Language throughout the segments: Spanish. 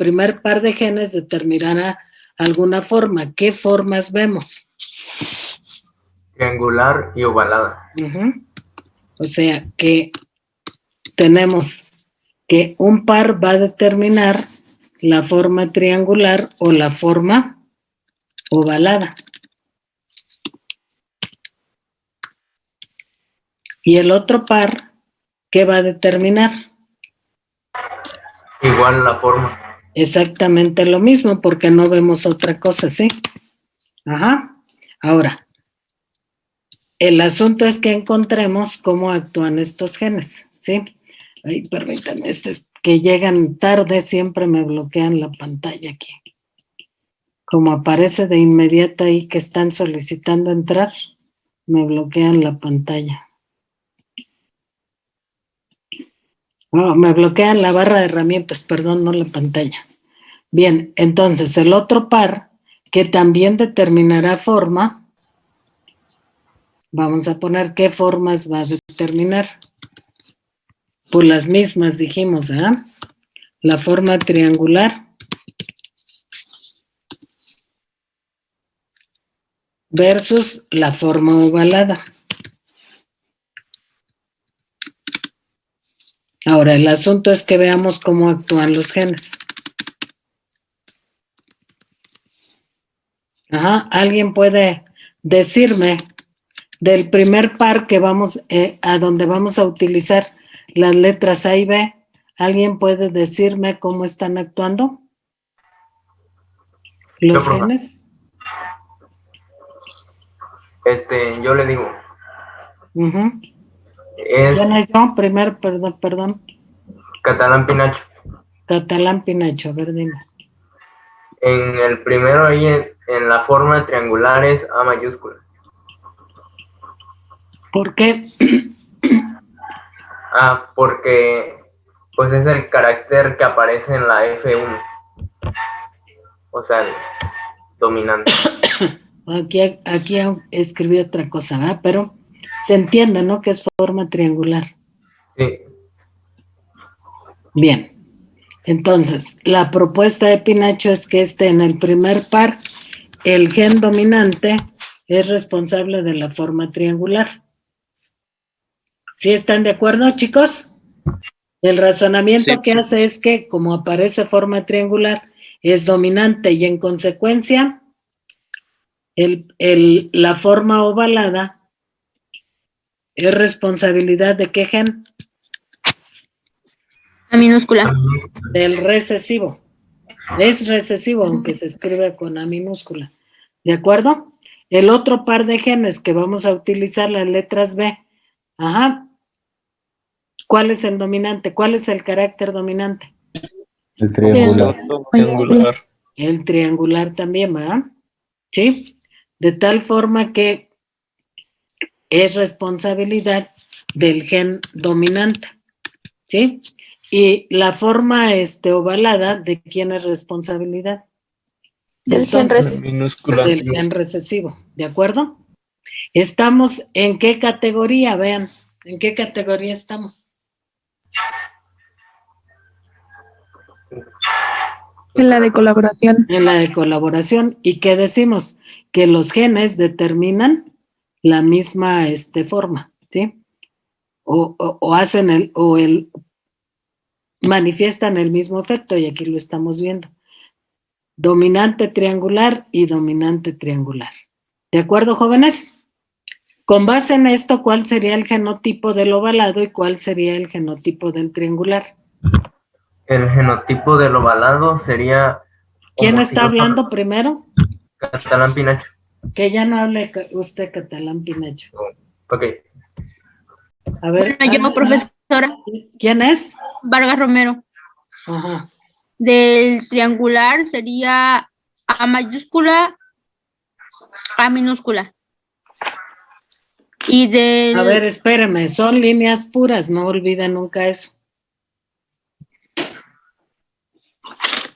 primer par de genes determinará alguna forma. ¿Qué formas vemos? Triangular y ovalada. O sea que tenemos que un par va a determinar la forma triangular o la forma ovalada. Y el otro par, ¿qué va a determinar? Igual la forma. Exactamente lo mismo, porque no vemos otra cosa, ¿sí? Ajá. Ahora, el asunto es que encontremos cómo actúan estos genes, ¿sí? Ay, permítanme, que llegan tarde siempre me bloquean la pantalla aquí. Como aparece de inmediato ahí que están solicitando entrar, me bloquean la pantalla. No, me bloquean la barra de herramientas, perdón, no la pantalla. Bien, entonces el otro par que también determinará forma, vamos a poner qué formas va a determinar. Pues las mismas dijimos, ¿eh? La forma triangular versus la forma ovalada. Ahora, el asunto es que veamos cómo actúan los genes. Ajá, ¿alguien puede decirme del primer par que vamos, a donde vamos a utilizar las letras A y B? ¿Alguien puede decirme cómo están actuando los genes? Yo le digo. ¿Quién es yo? Perdón. Catalán Pinacho. Catalán Pinacho, a ver, dime. En el primero ahí, en la forma triangular es A mayúscula. ¿Por qué? Porque pues es el carácter que aparece en la F1. O sea, el dominante. Aquí escribí otra cosa, ¿verdad? Pero se entiende, ¿no? Que es forma triangular. Sí. Bien. Entonces, la propuesta de Pinacho es que en el primer par, el gen dominante es responsable de la forma triangular. ¿Sí están de acuerdo, chicos? El razonamiento que hace es que, como aparece forma triangular, es dominante y en consecuencia, la forma ovalada es responsabilidad de ¿qué gen? A minúscula. Del recesivo. Es recesivo, aunque se escribe con A minúscula. ¿De acuerdo? El otro par de genes que vamos a utilizar, las letras B. Ajá. ¿Cuál es el dominante? ¿Cuál es el carácter dominante? El triangular. El triangular también, ¿verdad? ¿Sí? De tal forma que es responsabilidad del gen dominante. ¿Sí? Y la forma ovalada, ¿de quién es responsabilidad? Del gen recesivo. Del gen recesivo, ¿de acuerdo? Estamos en qué categoría, vean, ¿en qué categoría estamos? En la de colaboración. En la de colaboración. ¿Y qué decimos? Que los genes determinan la misma forma, ¿sí? O hacen manifiestan el mismo efecto, y aquí lo estamos viendo. Dominante triangular y dominante triangular. ¿De acuerdo, jóvenes? Con base en esto, ¿cuál sería el genotipo del ovalado y cuál sería el genotipo del triangular? El genotipo del ovalado sería... ¿Quién está hablando primero? Catalán Pinacho. Que ya no hable usted, Catalán Pinacho. Ok. A ver. Bueno, yo, profesora. ¿Quién es? Vargas Romero. Ajá. Del triangular sería A mayúscula, A minúscula. Y del... A ver, espérame, son líneas puras, no olviden nunca eso.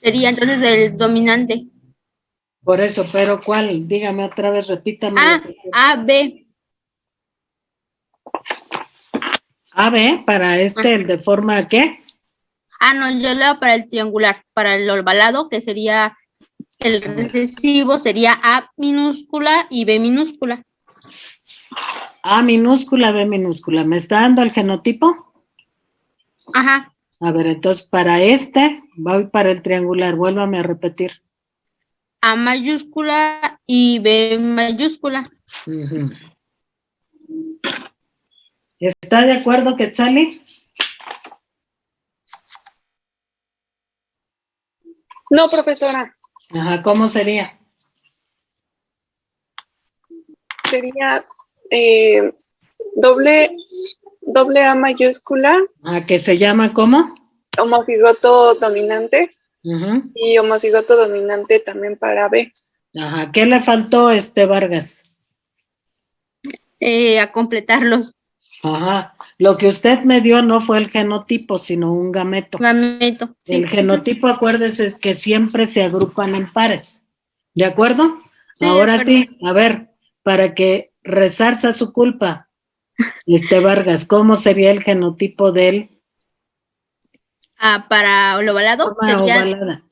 Sería entonces el dominante. Por eso, pero ¿cuál? Dígame otra vez, repítame. A, B. A, B, para el de forma ¿qué? No, yo leo para el triangular, para el ovalado, que sería el recesivo, sería A minúscula y B minúscula. A minúscula, B minúscula. ¿Me está dando el genotipo? Ajá. A ver, entonces para este, voy para el triangular, vuélvame a repetir. A mayúscula y B mayúscula. Ujú. ¿Está de acuerdo, Quetzali? No, profesora, Ajá, ¿cómo sería? sería doble A mayúscula, ¿Que se llama cómo? homocigoto dominante Ujú. y homocigoto dominante también para B. Ajá, ¿qué le faltó, Vargas? A completarlos. Ajá, lo que usted me dio no fue el genotipo, sino un gameto. Gameto. Sí. El genotipo, acuérdese, es que siempre se agrupan en pares. ¿De acuerdo? Sí, Ahora de acuerdo. sí, a ver, para que resarza su culpa, Vargas, ¿cómo sería el genotipo del Para el ovalado forma ovalada?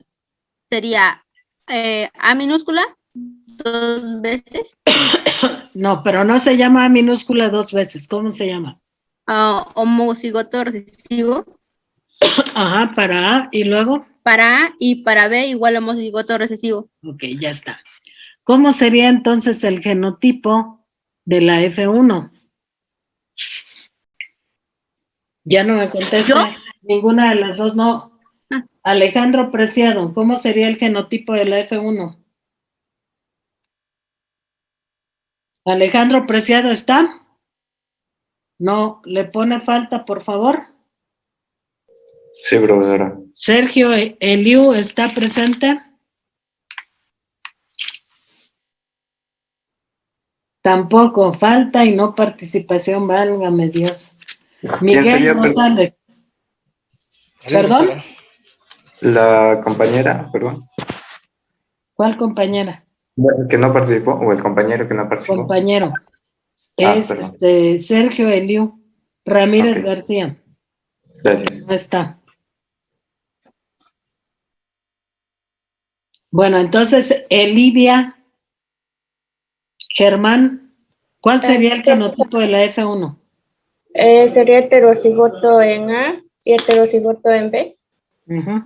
sería A minúscula 2 veces. No, pero no se llama A minúscula 2 veces. ¿Cómo se llama? Homocigoto recesivo. Ajá, para A y luego. Para A y para B igual homocigoto recesivo. Ok, ya está. ¿Cómo sería entonces el genotipo de la F1? Ya no me contesta. ¿Yo? Ninguna de las dos, no. Alejandro Preciado, ¿cómo sería el genotipo de la F1? Alejandro Preciado, ¿está? No, ¿le pone falta, por favor? Sí, profesora. Sergio Eliu, ¿está presente? Tampoco, falta y no participación, válgame Dios. ¿Quién Miguel sería, Rosales. Sí, ¿Perdón? profesora. la compañera, perdón, ¿Cuál compañera? que no participó, o el compañero que no participó? Compañero. Es Perdón. Sergio Eliu Ramírez Ok. García. Gracias. No está. Bueno, entonces, Elidia Germán, ¿cuál sería el genotipo de la F1? Sería heterocigoto en A y heterocigoto en B. Ujú.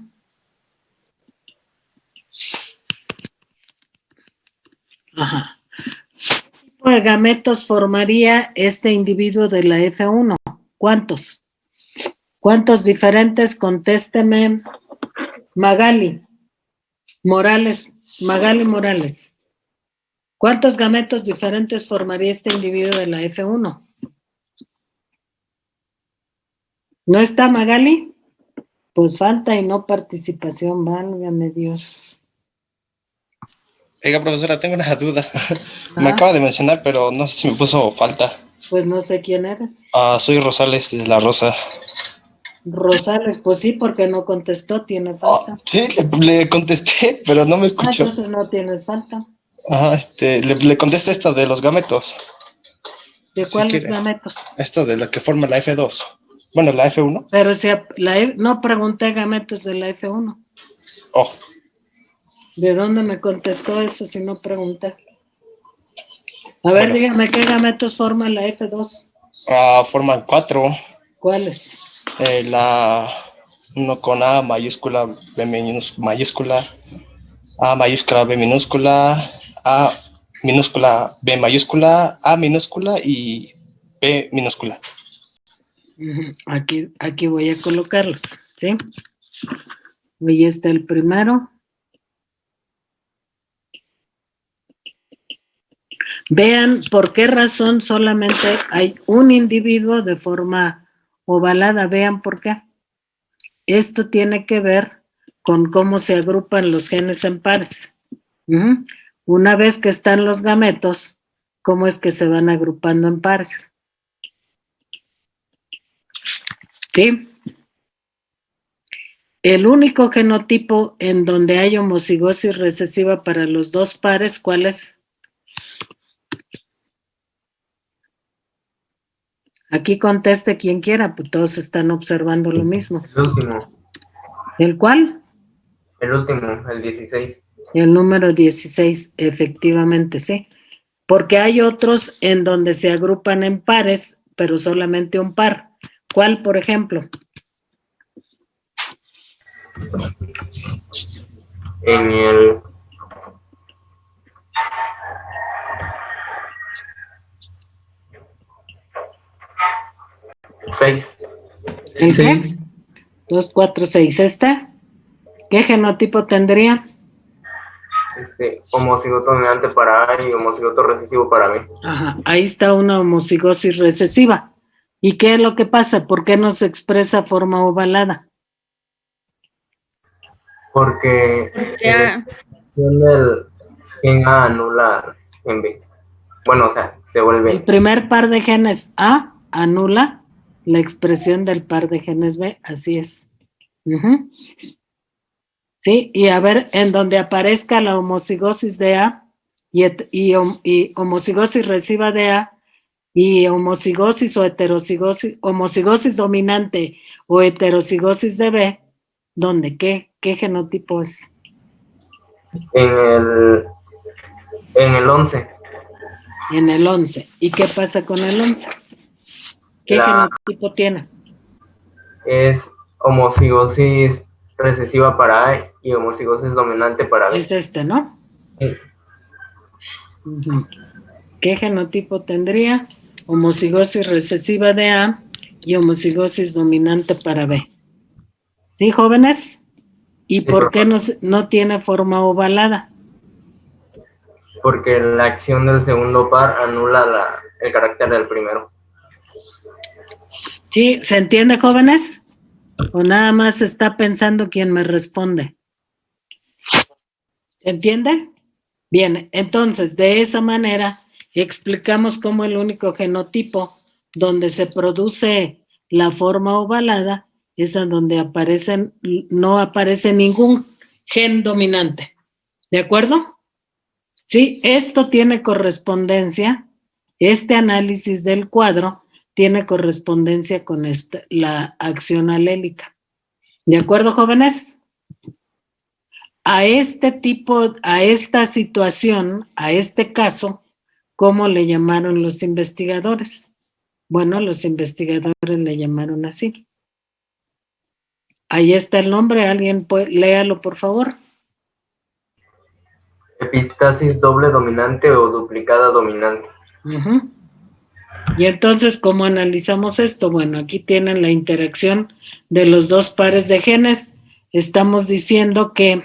Ajá. ¿Qué tipo de gametos formaría este individuo de la F1? ¿Cuántos? ¿Cuántos diferentes? Contésteme. Magali Morales. ¿Cuántos gametos diferentes formaría este individuo de la F1? ¿No está Magali? Pues falta y no participación, válgame Dios. Oiga, profesora, tengo una duda. Me acaba de mencionar, pero no sé si me puso falta. Pues no sé quién eres. Soy Rosales de la Rosa. Rosales, pues sí, porque no contestó, tiene falta. Sí, le contesté, pero no me escuchó. Entonces no tienes falta. Ajá, le contesté esta de los gametos. ¿De Si cuáles quiere. gametos? Esto de la que forma la F2. Bueno, la F1. Pero si no pregunté gametos de la F1. Oh, ¿De dónde me contestó eso si no pregunté? A ver, bueno. dígame qué gametos forma la F2. Forman 4. ¿Cuáles? Uno con A mayúscula, B mayúscula, A mayúscula, B minúscula, A minúscula, B mayúscula, A minúscula y B minúscula. Aquí voy a colocarlos, ¿sí? Ahí está el primero. Vean por qué razón solamente hay un individuo de forma ovalada. Vean por qué. Esto tiene que ver con cómo se agrupan los genes en pares. Una vez que están los gametos, ¿cómo es que se van agrupando en pares? ¿Sí? El único genotipo en donde hay homocigosis recesiva para los dos pares, ¿cuál es? Aquí conteste quien quiera, pues todos están observando lo mismo. El último. ¿El cuál? El último, el 16. El número 16, efectivamente, sí. Porque hay otros en donde se agrupan en pares, pero solamente un par. ¿Cuál, por ejemplo? En el 6. ¿El qué? 2, 4, 6. ¿Esta? ¿Qué genotipo tendría? Homocigoto dominante para A y homocigoto recesivo para B. Ajá, ahí está una homocigosis recesiva. ¿Y qué es lo que pasa? ¿Por qué no se expresa forma ovalada? Porque Ya, el gen A anula en B. Bueno, o sea, se El vuelve. primer par de genes A anula la expresión del par de genes B, así es. Ujú. Sí, y a ver, en donde aparezca la homocigosis de A y homocigosis recesiva de A y homocigosis o heterocigosis, homocigosis dominante o heterocigosis de B, ¿dónde? ¿Qué genotipo es? En el 11. En el 11. ¿Y qué pasa con el 11? ¿Qué genotipo tiene? Es homocigosis recesiva para A y homocigosis dominante para B. Es este, ¿no? Sí. Ujú. ¿Qué genotipo tendría? Homocigosis recesiva de A y homocigosis dominante para B. ¿Sí, jóvenes? ¿Y por qué no tiene forma ovalada? Porque la acción del segundo par anula el carácter del primero. ¿Sí? ¿Se entiende, jóvenes? ¿O nada más está pensando quien me responde? ¿Se entiende? Bien, entonces, de esa manera explicamos cómo el único genotipo donde se produce la forma ovalada es en donde no aparece ningún gen dominante. ¿De acuerdo? Sí, esto tiene correspondencia, este análisis del cuadro tiene correspondencia con la acción alélica. ¿De acuerdo, jóvenes? A este tipo, a esta situación, a este caso, ¿cómo le llamaron los investigadores? Bueno, los investigadores le llamaron así. Ahí está el nombre, alguien léalo, por favor. Epistasis doble dominante o duplicada dominante. Uh-huh. Y entonces, ¿cómo analizamos esto? Bueno, aquí tienen la interacción de los dos pares de genes. Estamos diciendo que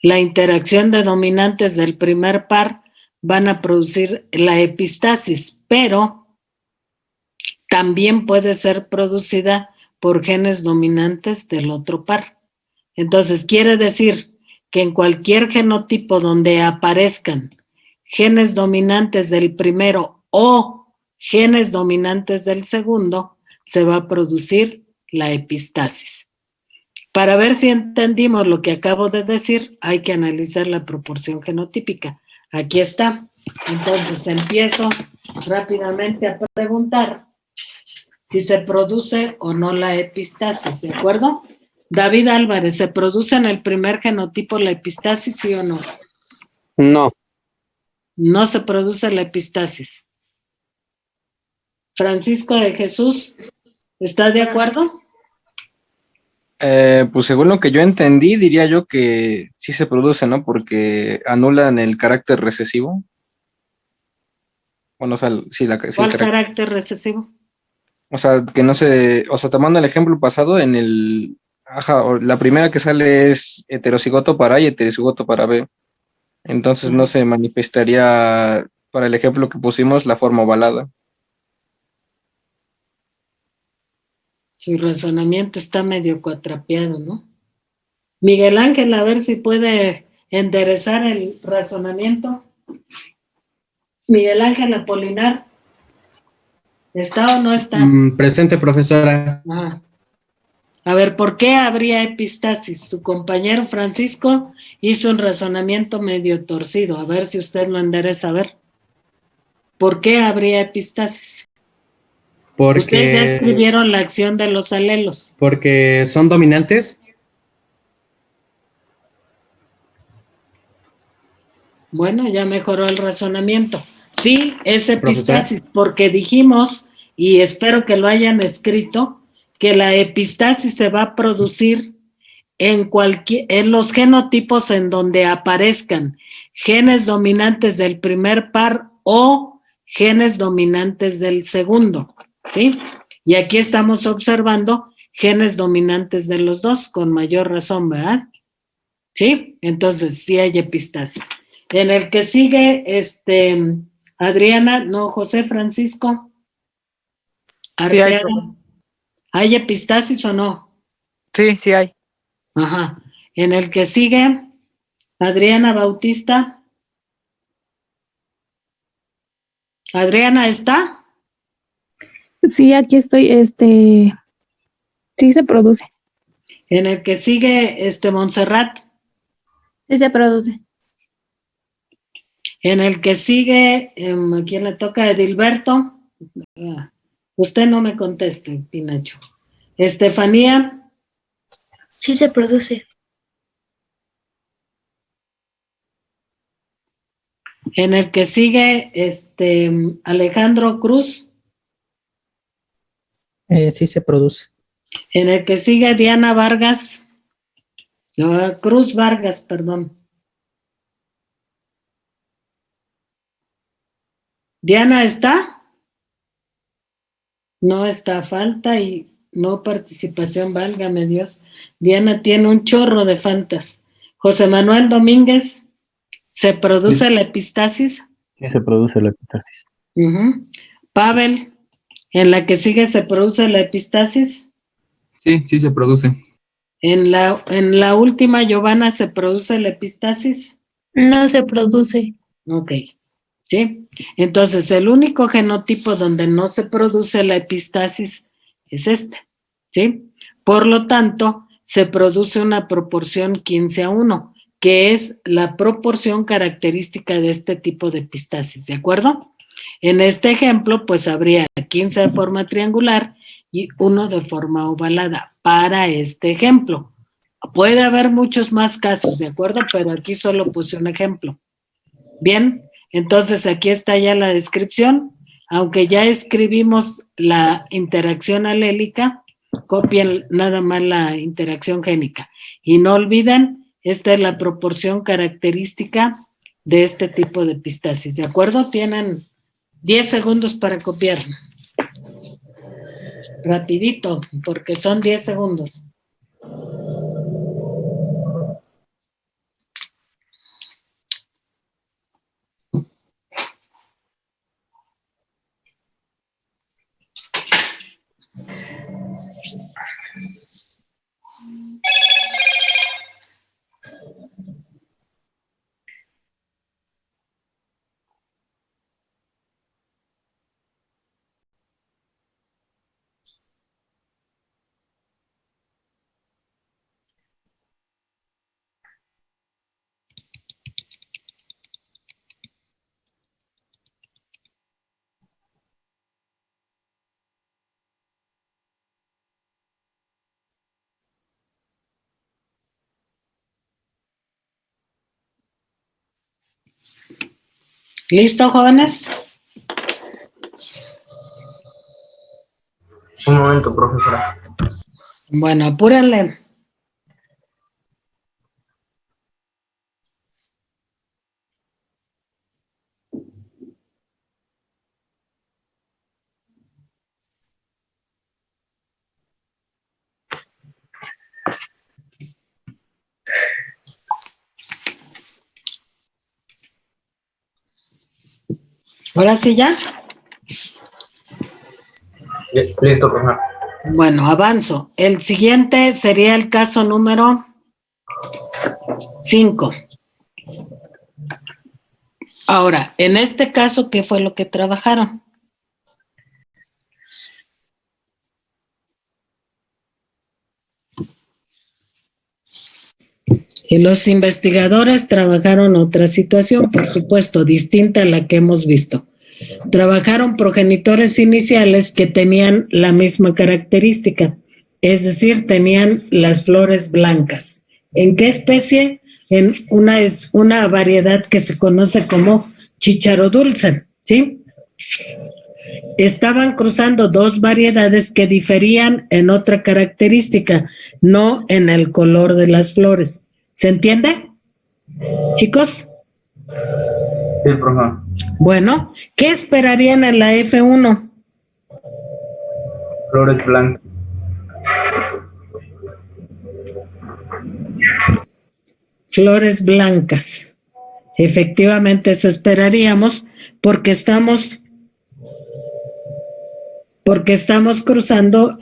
la interacción de dominantes del primer par van a producir la epistasis, pero también puede ser producida por genes dominantes del otro par. Entonces, quiere decir que en cualquier genotipo donde aparezcan genes dominantes del primero o genes dominantes del segundo, se va a producir la epistasis. Para ver si entendimos lo que acabo de decir, hay que analizar la proporción genotípica. Aquí está. Entonces, empiezo rápidamente a preguntar si se produce o no la epistasis, ¿de acuerdo? David Álvarez, ¿se produce en el primer genotipo la epistasis, sí o no? No. No se produce la epistasis. Francisco de Jesús, ¿está de acuerdo? Pues según lo que yo entendí, diría yo que sí se produce, ¿no? Porque anulan el carácter recesivo. Bueno, o sea, sí, ¿Cuál carácter recesivo? O sea, que no se, o sea, tomando el ejemplo pasado, la primera que sale es heterocigoto para A y heterocigoto para B. Entonces no se manifestaría, para el ejemplo que pusimos, la forma ovalada. Su razonamiento está medio cuatrapeado, ¿no? Miguel Ángel, a ver si puede enderezar el razonamiento. Miguel Ángel Apolinar, ¿está o no está? Presente, profesora. Ah. A ver, ¿por qué habría epistasis? Su compañero Francisco hizo un razonamiento medio torcido. A ver si usted lo endereza. A ver, ¿por qué habría epistasis? Ustedes ya Porque, escribieron la acción de los alelos. porque son dominantes. Bueno, ya mejoró el razonamiento. Sí, es Profesora. epistasis, porque dijimos, y espero que lo hayan escrito, que la epistasis se va a producir en los genotipos en donde aparezcan genes dominantes del primer par o genes dominantes del segundo, ¿sí? Y aquí estamos observando genes dominantes de los dos, con mayor razón, ¿verdad? ¿Sí? Entonces, sí hay epistasis. En el que sigue, Adriana, no, José Francisco. Sí hay, Arteaga. ¿Hay epistasis o no? sí hay. Ajá. En el que sigue, Adriana Bautista. ¿Adriana está? Sí, aquí estoy, sí se produce. En el que sigue, Montserrat. Sí se produce. En el que sigue, ¿a quién le toca? Edilberto. Usted no me conteste, Pinacho. Estefanía. Sí se produce. En el que sigue, Alejandro Cruz. Sí se produce. En el que sigue, Diana Vargas. No, Cruz Vargas, perdón. ¿Diana está? No está, falta y no participación, válgame Dios. Diana tiene un chorro de faltas. José Manuel Domínguez, ¿se produce la epistasis? Sí se produce la epistasis. Pavel, ¿en la que sigue se produce la epistasis? Sí se produce. ¿En la última, Giovanna, se produce la epistasis? No se produce. Ok, ¿sí? Entonces, el único genotipo donde no se produce la epistasis es este, ¿sí? Por lo tanto, se produce una proporción 15:1, que es la proporción característica de este tipo de epistasis, ¿de acuerdo? En este ejemplo, pues habría 15 de forma triangular y 1 de forma ovalada para este ejemplo. Puede haber muchos más casos, ¿de acuerdo? Pero aquí solo puse un ejemplo. Bien, entonces aquí está ya la descripción. Aunque ya escribimos la interacción alélica, copien nada más la interacción génica. Y no olviden, esta es la proporción característica de este tipo de epistasis, ¿de acuerdo? Tienen 10 segundos para copiar. Rapidito, porque son 10 segundos. ¿Listo, jóvenes? Un momento, profesora. Bueno, apúrenle. ¿Ahora sí ya? Listo, profesor. Bueno, avanzo. El siguiente sería el caso número 5. Ahora, en este caso, ¿qué fue lo que trabajaron? Y los investigadores trabajaron otra situación, por supuesto, distinta a la que hemos visto. trabajaron progenitores iniciales que tenían la misma característica, es decir, tenían las flores blancas. ¿En qué especie? En una variedad que se conoce como chícharo dulce, ¿sí? Estaban cruzando dos variedades que diferían en otra característica, no en el color de las flores. ¿Se entiende, chicos? Sí, profe. Bueno, ¿qué esperarían en la F1? Flores blancas. Flores blancas. Efectivamente, eso esperaríamos porque estamos cruzando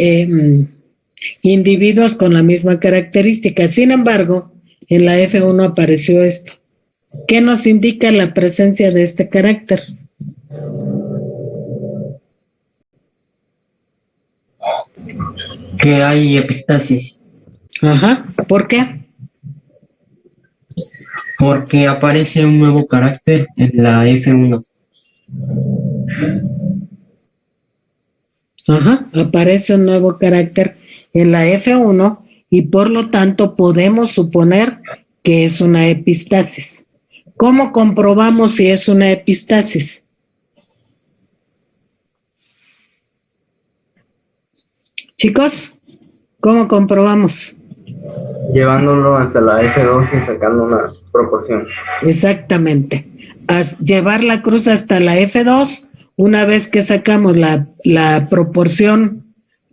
individuos con la misma característica. Sin embargo, en la F1 apareció esto. ¿Qué nos indica la presencia de este carácter? Que hay epistasis. Ajá, ¿por qué? Porque aparece un nuevo carácter en la F1. Ajá, aparece un nuevo carácter en la F1 y por lo tanto podemos suponer que es una epistasis. ¿Cómo comprobamos si es una epistasis? Chicos, ¿cómo comprobamos? Llevándolo hasta la F2 y sacando una proporción. Exactamente. Llevar la cruz hasta la F2, una vez que sacamos la proporción,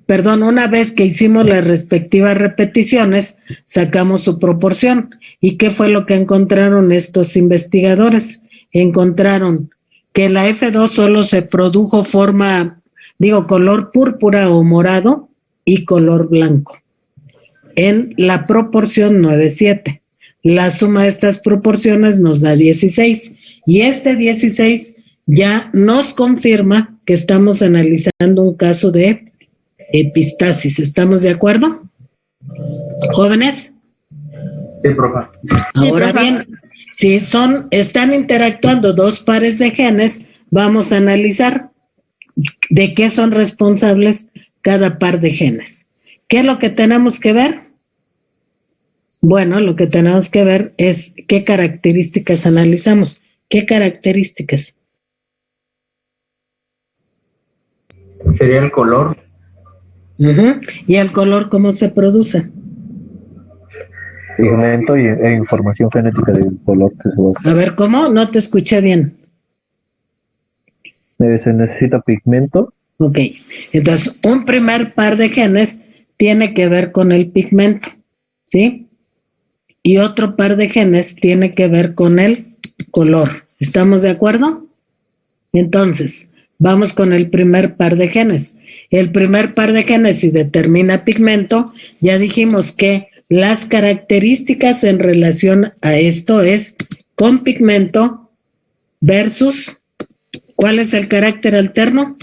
una vez que hicimos las respectivas repeticiones, sacamos su proporción. ¿Y qué fue lo que encontraron estos investigadores? Encontraron que en la F2 solo se produjo color púrpura o morado y color blanco, en la proporción 9:7. La suma de estas proporciones nos da 16, y este 16 ya nos confirma que estamos analizando un caso de epistasis. ¿Estamos de acuerdo, jóvenes? Sí, profe. Ahora bien, si están interactuando dos pares de genes, vamos a analizar de qué son responsables cada par de genes. ¿Qué es lo que tenemos que ver? Bueno, lo que tenemos que ver es qué características analizamos. ¿Qué características? Sería el color. ¿Y el color cómo se produce? Pigmento e información genética del color que se va. A ver, ¿cómo? No te escuché bien. Se necesita pigmento. Ok, entonces un primer par de genes tiene que ver con el pigmento, ¿sí? Y otro par de genes tiene que ver con el color. ¿Estamos de acuerdo? Entonces, vamos con el primer par de genes. El primer par de genes, si determina pigmento, ya dijimos que las características en relación a esto es con pigmento versus, ¿cuál es el carácter alterno?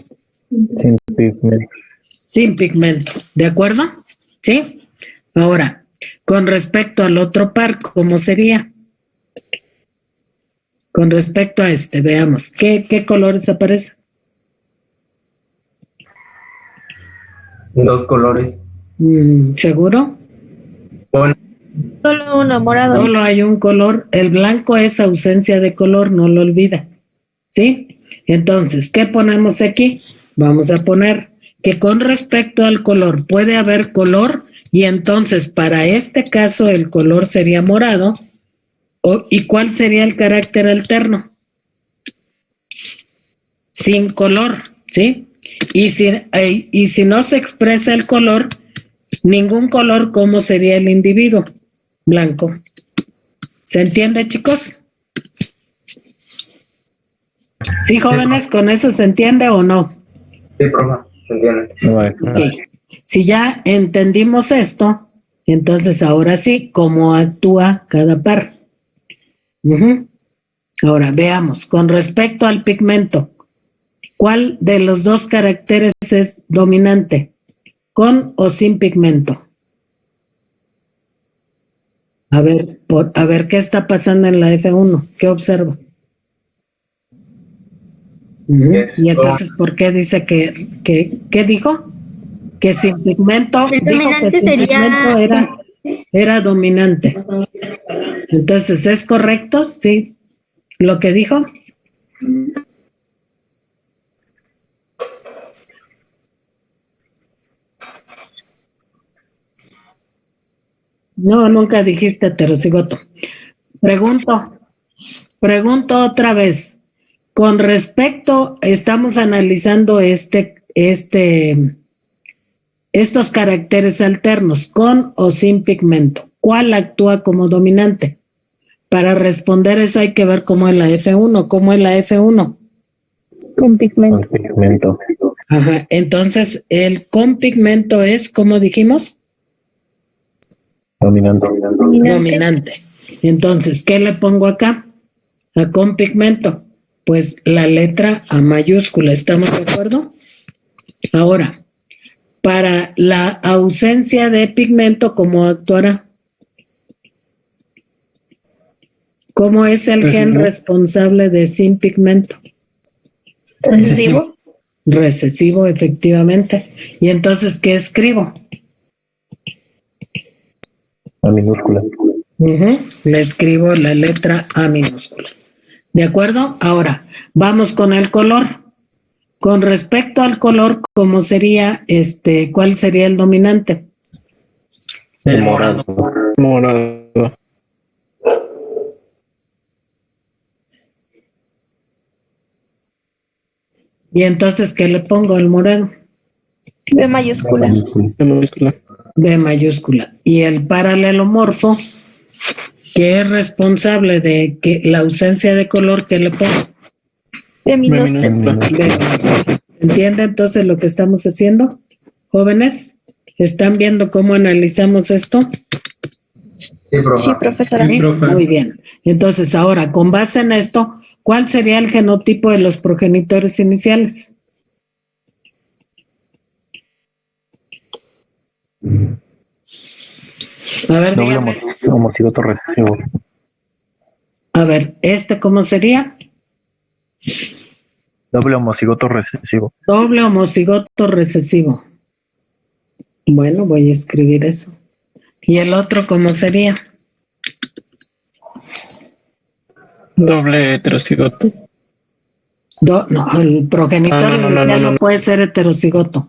Sin pigmento. Sin pigmento, ¿de acuerdo? ¿Sí? Ahora, con respecto al otro par, ¿cómo sería? Con respecto a este, veamos, ¿qué colores aparecen? Dos colores. ¿Seguro? Bueno. Solo uno, morado. Solo hay un color. El blanco es ausencia de color, no lo olvida. ¿Sí? Entonces, ¿qué ponemos aquí? Vamos a poner que con respecto al color puede haber color y entonces para este caso el color sería morado. ¿Y cuál sería el carácter alterno? Sin color, ¿sí? Y si no se expresa el color, ningún color, ¿cómo sería el individuo? Blanco. ¿Se entiende, chicos? ¿Sí, jóvenes? ¿Con eso se entiende o no? Sí, profe, se entiende. Okay. Si ya entendimos esto, entonces ahora sí, ¿cómo actúa cada par? Ahora, veamos, con respecto al pigmento, ¿cuál de los dos caracteres es dominante? ¿Con o sin pigmento? A ver qué está pasando en la F1, ¿qué observo? Y entonces, ¿por qué dice qué dijo? Que sin pigmento, El dijo que dominante sin sería- pigmento era dominante. Entonces, ¿es correcto? Sí, lo que dijo. No, nunca dijiste heterocigoto. Pregunto otra vez. Con respecto, estamos analizando estos caracteres alternos, con o sin pigmento. ¿Cuál actúa como dominante? Para responder eso hay que ver cómo es la F1. ¿Cómo es la F1? Con pigmento. Con pigmento. Ajá. Entonces, el con pigmento es, ¿cómo dijimos? Dominante. Dominante. Entonces, ¿qué le pongo acá? A con pigmento. Pues la letra A mayúscula. ¿Estamos de acuerdo? Ahora, para la ausencia de pigmento, ¿cómo actuará? ¿Cómo es el gen responsable de sin pigmento? Recesivo. Recesivo, efectivamente. ¿Y entonces qué escribo? A minúscula. Le escribo la letra A minúscula. ¿De acuerdo? Ahora, vamos con el color. Con respecto al color, ¿cómo sería cuál sería el dominante? El morado. Morado. Y entonces, ¿qué le pongo al morado? B mayúscula. B mayúscula. B mayúscula. Y el paralelomorfo, que es responsable de que la ausencia de color, ¿qué le pongo? B minúscula. ¿Se entiende entonces lo que estamos haciendo? Jóvenes, ¿están viendo cómo analizamos esto? Sí, profe. Sí, profesora. Sí, profe. Muy bien. Entonces, ahora, con base en esto, ¿cuál sería el genotipo de los progenitores iniciales? A ver, Doble dígame. homocigoto recesivo. A ver, ¿cómo sería? Doble homocigoto recesivo. Doble homocigoto recesivo. Bueno, voy a escribir eso. ¿Y el otro cómo sería? Doble heterocigoto. No, el progenitor No, inicial no no. puede ser heterocigoto.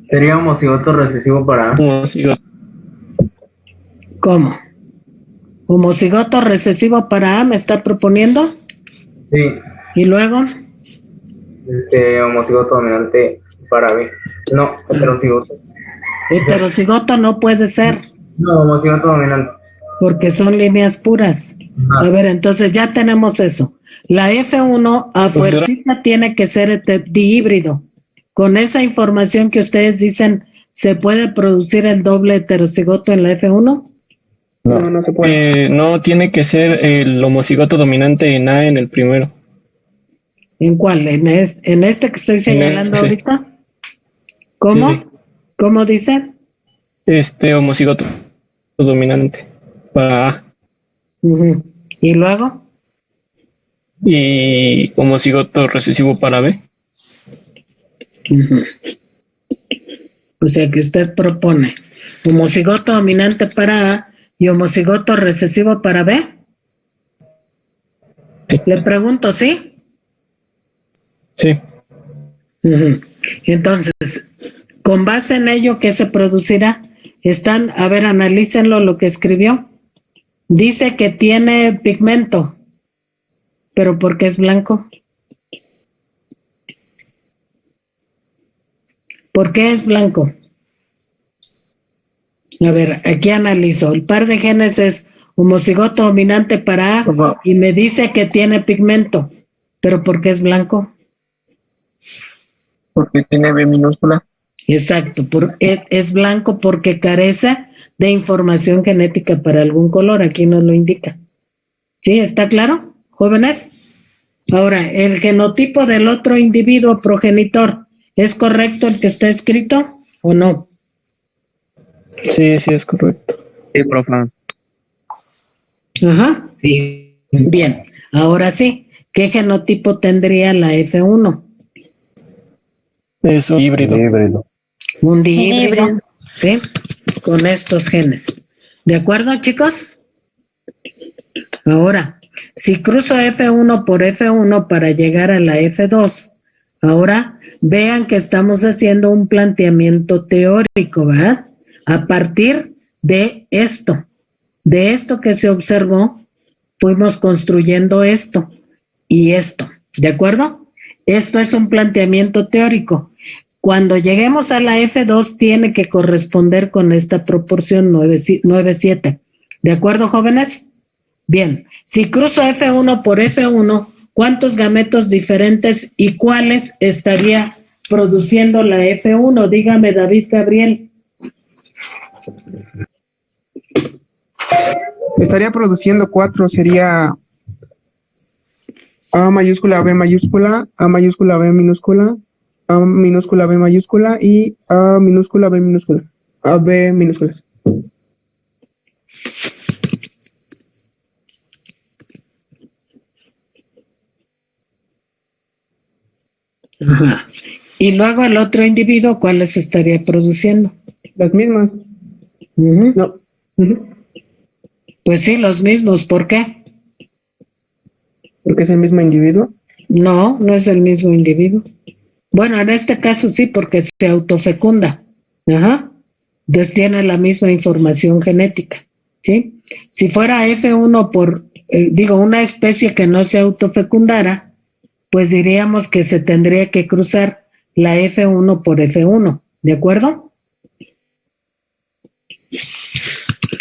Sería homocigoto recesivo para A. Homocigoto. ¿Cómo? ¿Homocigoto recesivo para A me está proponiendo? Sí. ¿Y luego? Homocigoto dominante para B. No, heterocigoto. Heterocigoto no puede ser, No, homocigoto dominante. porque son líneas puras. A ver, entonces ya tenemos eso. La F1 a fuercita tiene que ser dihíbrido. Con esa información que ustedes dicen, ¿se puede producir el doble heterocigoto en la F1? No se puede. No, tiene que ser el homocigoto dominante en A en el primero. ¿En cuál? ¿En este que estoy señalando sí. ahorita? ¿Cómo? Sí. ¿Cómo dice? Homocigoto dominante para A. ¿Y luego? Y homocigoto recesivo para B. O sea que usted propone homocigoto dominante para A y homocigoto recesivo para B. Sí. Le pregunto, ¿sí? Sí. Entonces, con base en ello, ¿qué se producirá? A ver, analícenlo lo que escribió. Dice que tiene pigmento, pero ¿por qué es blanco? ¿Por qué es blanco? A ver, aquí analizo. El par de genes es homocigoto dominante para A y me dice que tiene pigmento, pero ¿por qué es blanco? Porque tiene B minúscula. Exacto, es blanco porque carece de información genética para algún color, aquí nos lo indica. ¿Sí? ¿Está claro, jóvenes? Ahora, el genotipo del otro individuo progenitor, ¿es correcto el que está escrito o no? Sí, es correcto. Sí, profe. Ajá. Sí. Bien, ahora sí, ¿qué genotipo tendría la F1? Es un híbrido. Un dihíbrido, ¿sí? Con estos genes. ¿De acuerdo, chicos? Ahora, si cruzo F1 por F1 para llegar a la F2, ahora vean que estamos haciendo un planteamiento teórico, ¿verdad? A partir de esto que se observó, fuimos construyendo esto y esto, ¿de acuerdo? Esto es un planteamiento teórico. Cuando lleguemos a la F2 tiene que corresponder con esta proporción 9-7. ¿De acuerdo, jóvenes? Bien, si cruzo F1 por F1, ¿cuántos gametos diferentes y cuáles estaría produciendo la F1? Dígame, David Gabriel. Estaría produciendo 4, sería A mayúscula, B mayúscula, A mayúscula, B minúscula, A minúscula, B mayúscula y A minúscula, B minúscula. A, B minúsculas. Ajá. Y luego el otro individuo, ¿cuáles estaría produciendo? Las mismas. No. Pues sí, los mismos. ¿Por qué? ¿Porque es el mismo individuo? No, no es el mismo individuo. Bueno, en este caso sí, porque se autofecunda. Ajá. Entonces tiene la misma información genética. ¿Sí? Si fuera F1 por, una especie que no se autofecundara, pues diríamos que se tendría que cruzar la F1 por F1. ¿De acuerdo?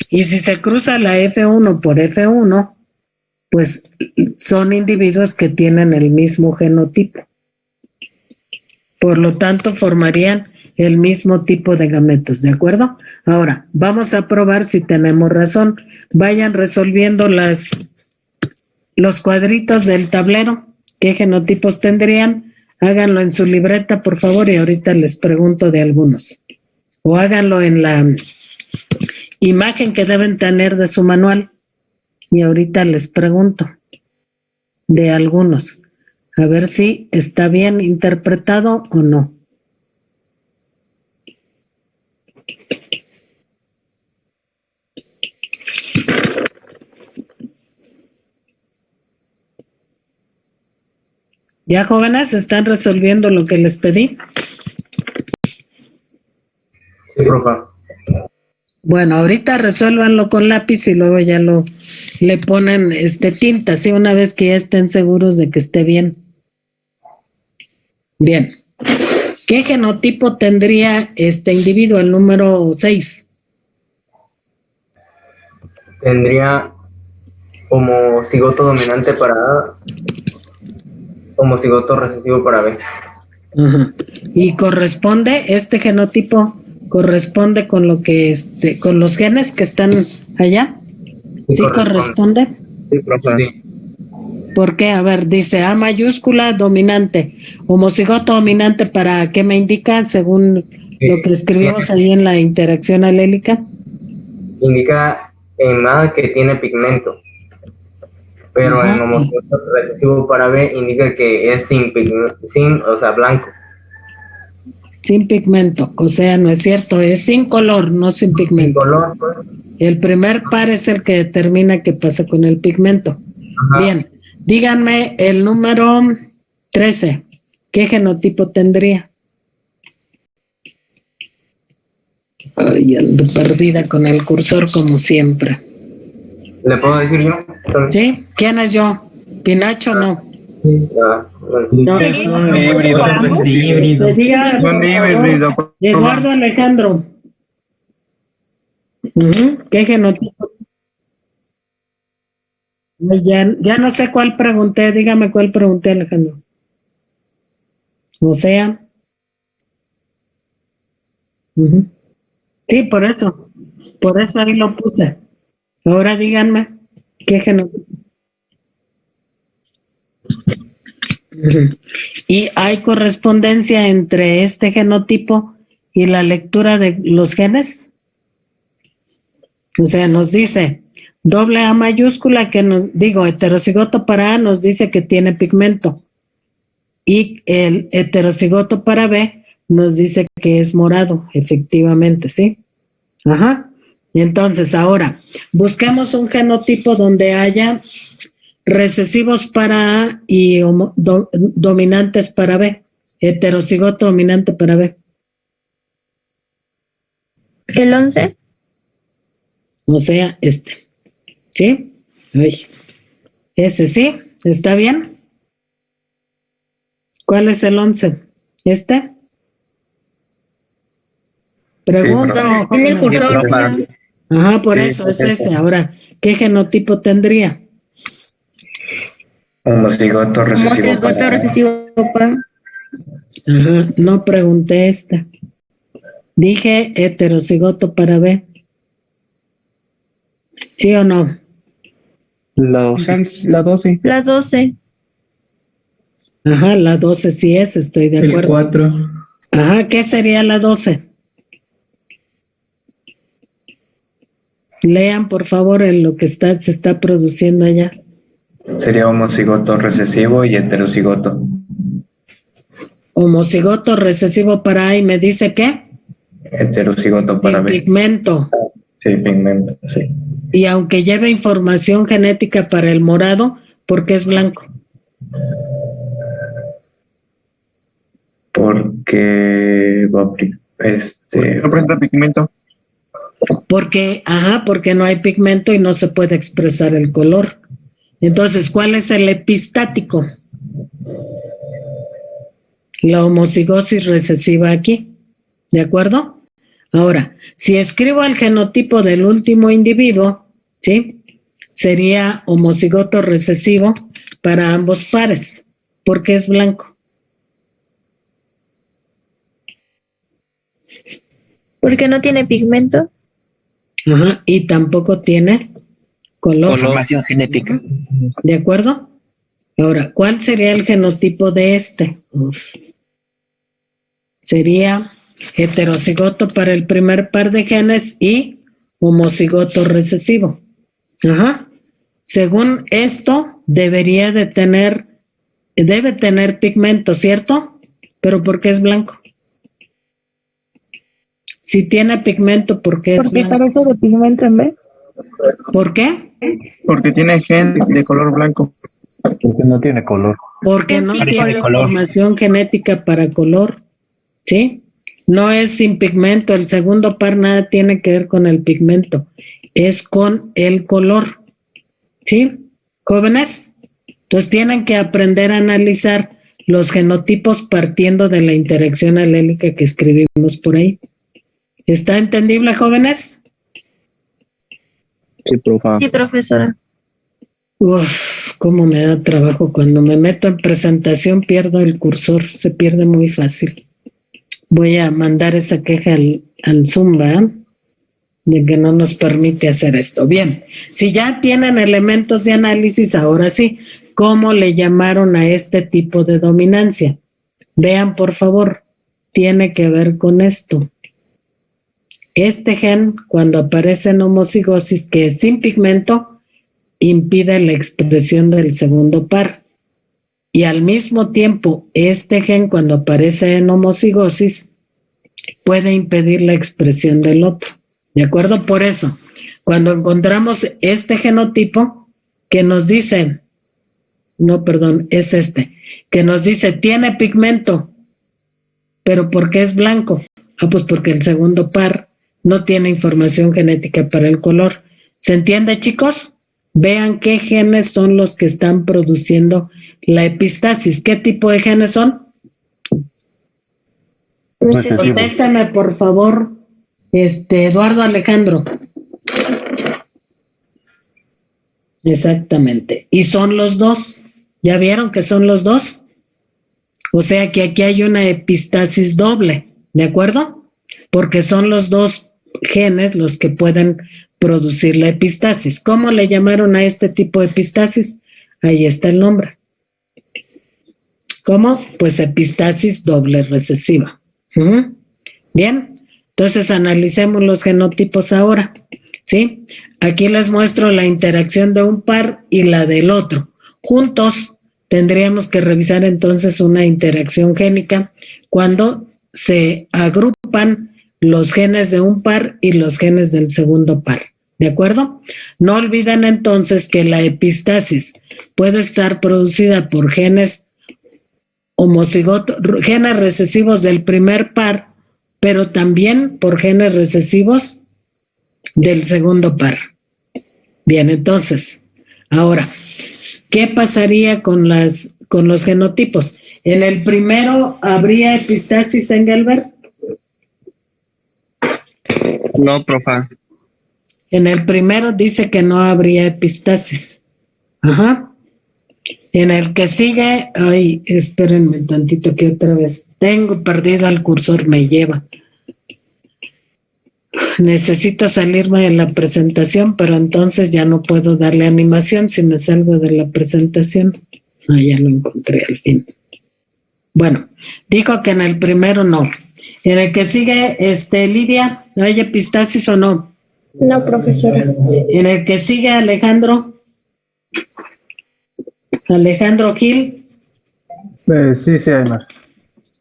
Y si se cruza la F1 por F1, pues son individuos que tienen el mismo genotipo. Por lo tanto, formarían el mismo tipo de gametos, ¿de acuerdo? Ahora, vamos a probar si tenemos razón. Vayan resolviendo los cuadritos del tablero. ¿Qué genotipos tendrían? Háganlo en su libreta, por favor, y ahorita les pregunto de algunos. O háganlo en la imagen que deben tener de su manual. Y ahorita les pregunto de algunos. A ver si está bien interpretado o no. ¿Ya, jóvenes, están resolviendo lo que les pedí? Sí, profe. Bueno, ahorita resuélvanlo con lápiz y luego ya le ponen tinta, ¿sí? Una vez que ya estén seguros de que esté bien. Bien. ¿Qué genotipo tendría este individuo, el número 6? Tendría homocigoto dominante para A, homocigoto recesivo para B. Ajá. ¿Y corresponde este genotipo? ¿Corresponde con lo que con los genes que están allá? ¿Sí corresponde? Sí, profe. Sí. ¿Por qué? A ver, dice A mayúscula dominante. Homocigoto dominante, ¿para qué me indica según lo que escribimos ahí en la interacción alélica? Indica en A que tiene pigmento. Pero Ajá. en homocigoto recesivo para B indica que es sin pigmento, o sea, blanco. Sin pigmento, o sea, no es cierto, es sin color, no sin pigmento. Sin color, pues. El primer par es el que determina qué pasa con el pigmento. Ajá. Bien, díganme el número 13, ¿qué genotipo tendría? Ay, ando perdida con el cursor como siempre. ¿Le puedo decir yo? ¿Sí? ¿Quién es yo? ¿Pinacho no? No, Es un híbrido. Es híbrido. te diga, Son híbridos. Eduardo Alejandro. ¿Qué genotipo? Ya no sé cuál pregunté, dígame cuál pregunté, Alejandro. O sea. Sí, por eso ahí lo puse. Ahora díganme, ¿qué genotipo? ¿Y hay correspondencia entre este genotipo y la lectura de los genes? O sea, nos dice doble A mayúscula que heterocigoto para A nos dice que tiene pigmento y el heterocigoto para B nos dice que es morado, efectivamente, ¿sí? Ajá. Entonces, ahora, busquemos un genotipo donde haya recesivos para A y dominantes para B. Heterocigoto dominante para B. El 11. O sea, este. ¿Sí? Ay. Ese sí, ¿está bien? ¿Cuál es el 11? ¿Este? Pregunta. En el cursor, señor. Ajá, por Sí, eso es perfecto. ese. Ahora, ¿qué genotipo tendría? Homocigoto recesivo Homocigoto para recesivo para. Ajá, no pregunté esta. Dije heterocigoto para B. ¿Sí o no? La 12. La 12. La 12. Ajá, la 12 sí es, estoy de El acuerdo. 4. Ajá, ¿qué sería la 12? Lean, por favor, en lo que se está produciendo allá. sería homocigoto recesivo y heterocigoto. Homocigoto recesivo para A y me dice ¿qué? Heterocigoto para Sin B. pigmento. Sí, pigmento, sí. Y aunque lleve información genética para el morado, ¿por qué es blanco? Porque va No presenta pigmento. Porque no hay pigmento y no se puede expresar el color. Entonces, ¿cuál es el epistático? La homocigosis recesiva aquí. ¿De acuerdo? Ahora, si escribo el genotipo del último individuo, ¿sí? Sería homocigoto recesivo para ambos pares, porque es blanco. Porque no tiene pigmento. Ajá, y tampoco tiene color. Conformación genética. ¿De acuerdo? Ahora, ¿cuál sería el genotipo de este? Sería heterocigoto para el primer par de genes y homocigoto recesivo. Ajá. Según esto, debe tener pigmento, ¿cierto? Pero ¿por qué es blanco? Si tiene pigmento, ¿por qué es Porque blanco? carece de pigmento en B. ¿Por qué? Porque tiene gen de color blanco. Porque no tiene color. Porque no Sí, tiene color. información genética para color, ¿sí? No es sin pigmento, el segundo par nada tiene que ver con el pigmento, es con el color, ¿sí? Jóvenes, entonces tienen que aprender a analizar los genotipos partiendo de la interacción alélica que escribimos por ahí. ¿Está entendible, jóvenes? Sí, profa. Sí, profesora. Uf, cómo me da trabajo. Cuando me meto en presentación pierdo el cursor, se pierde muy fácil. Voy a mandar esa queja al Zumba de que no nos permite hacer esto. Bien, si ya tienen elementos de análisis, ahora sí, ¿cómo le llamaron a este tipo de dominancia? Vean, por favor, tiene que ver con esto. Este gen, cuando aparece en homocigosis, que es sin pigmento, impide la expresión del segundo par. Y al mismo tiempo, este gen, cuando aparece en homocigosis, puede impedir la expresión del otro. ¿De acuerdo? Por eso, cuando encontramos este genotipo que nos dice, es este, que nos dice, tiene pigmento, pero ¿por qué es blanco? Pues porque el segundo par no tiene información genética para el color. ¿Se entiende, chicos? Vean qué genes son los que están produciendo la epistasis. ¿Qué tipo de genes son? Recesivo. Contéstame, por favor, Eduardo Alejandro. Exactamente. Y son los dos. ¿Ya vieron que son los dos? O sea que aquí hay una epistasis doble, ¿de acuerdo? Porque son los dos genes los que pueden producir la epistasis. ¿Cómo le llamaron a este tipo de epistasis? Ahí está el nombre. ¿Cómo? Pues epistasis doble recesiva. Bien, entonces analicemos los genotipos ahora, ¿sí? Aquí les muestro la interacción de un par y la del otro. Juntos tendríamos que revisar entonces una interacción génica cuando se agrupan los genes de un par y los genes del segundo par. ¿De acuerdo? No olviden entonces que la epistasis puede estar producida por genes homocigotos, genes recesivos del primer par, pero también por genes recesivos del segundo par. Bien, entonces, ahora, ¿qué pasaría con los genotipos? En el primero, ¿habría epistasis, Engelbert? No, profa. En el primero dice que no habría epistasis. Ajá. En el que sigue, ay, espérenme tantito que otra vez tengo perdido el cursor, me lleva. Necesito salirme de la presentación, pero entonces ya no puedo darle animación si me salgo de la presentación. Ah, ya lo encontré al fin. Bueno, dijo que en el primero no. En el que sigue, Lidia, ¿hay epistasis o no? No, profesora. En el que sigue, Alejandro Gil. Sí, sí hay más.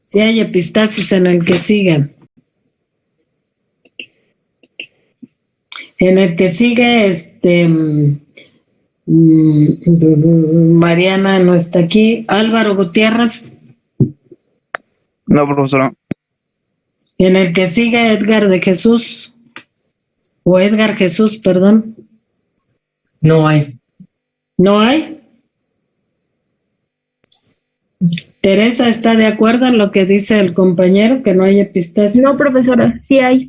Sí hay epistasis en el que sigue. En el que sigue, Mariana no está aquí. Álvaro Gutiérrez. No, profesora. En el que sigue, Edgar Jesús, perdón. No hay. ¿No hay? Teresa, ¿está de acuerdo en lo que dice el compañero, que no hay epistasis? No, profesora, sí hay.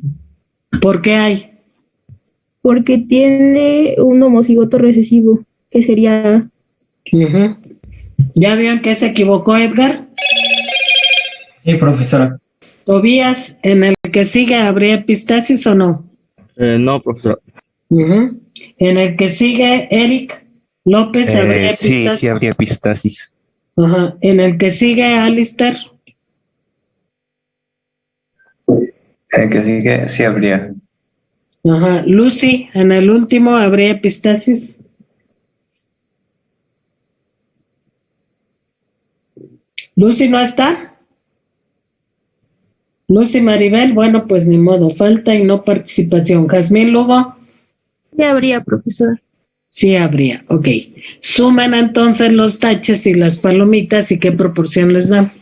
¿Por qué hay? Porque tiene un homocigoto recesivo, que sería... Uh-huh. ¿Ya vieron que se equivocó, Edgar? Sí, profesora. Tobías, ¿en el que sigue habría epistasis o no? No, profesora. Uh-huh. En el que sigue, Eric López, ¿habría epistasis? Sí, sí habría epistasis. Ajá. En el que sigue, Alistair. En el que sigue, sí habría. Ajá. Lucy, en el último, ¿habría epistasis? ¿Lucy no está? Lucy Maribel, bueno, pues ni modo, falta y no participación. Jazmín Lugo. Sí habría, profesora. Sí habría, ok. Sumen entonces los taches y las palomitas y qué proporción les dan.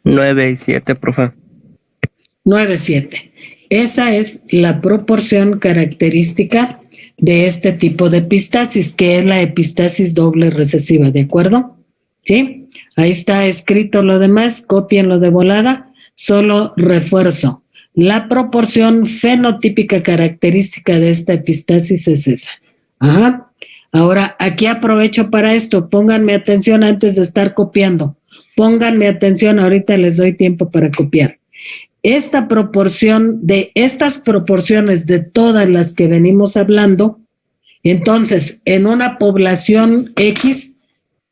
9 y 7, profe. 9, 7. Esa es la proporción característica de este tipo de epistasis, que es la epistasis doble recesiva, ¿de acuerdo? ¿Sí? Ahí está escrito lo demás, cópienlo de volada, solo refuerzo. La proporción fenotípica característica de esta epistasis es esa. Ajá. Ahora, aquí aprovecho para esto, pónganme atención antes de estar copiando. Pónganme atención, ahorita les doy tiempo para copiar. Esta proporción de estas proporciones de todas las que venimos hablando, entonces, en una población X,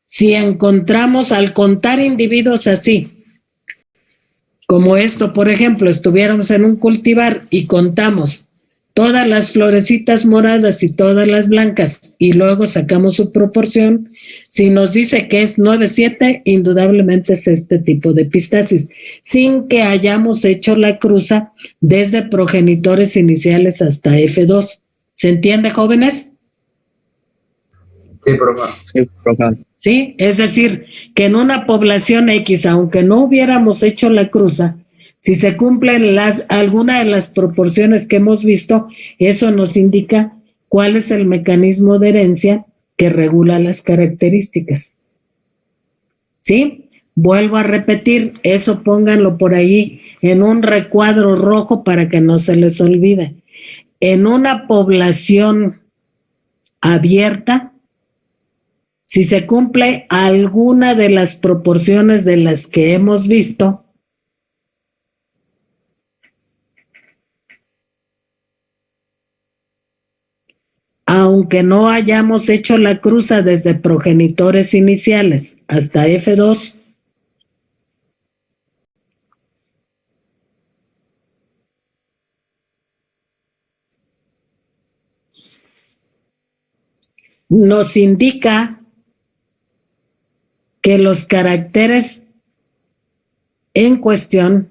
si encontramos al contar individuos así, como esto, por ejemplo, estuviéramos en un cultivar y contamos todas las florecitas moradas y todas las blancas y luego sacamos su proporción, si nos dice que es 9-7, indudablemente es este tipo de epistasis, sin que hayamos hecho la cruza desde progenitores iniciales hasta F2. ¿Se entiende, jóvenes? Sí, profe. Sí, profe. ¿Sí? Es decir, que en una población X, aunque no hubiéramos hecho la cruza, si se cumplen alguna de las proporciones que hemos visto, eso nos indica cuál es el mecanismo de herencia que regula las características. ¿Sí? Vuelvo a repetir, eso pónganlo por ahí en un recuadro rojo para que no se les olvide. En una población abierta, si se cumple alguna de las proporciones de las que hemos visto, aunque no hayamos hecho la cruza desde progenitores iniciales hasta F2, nos indica que los caracteres en cuestión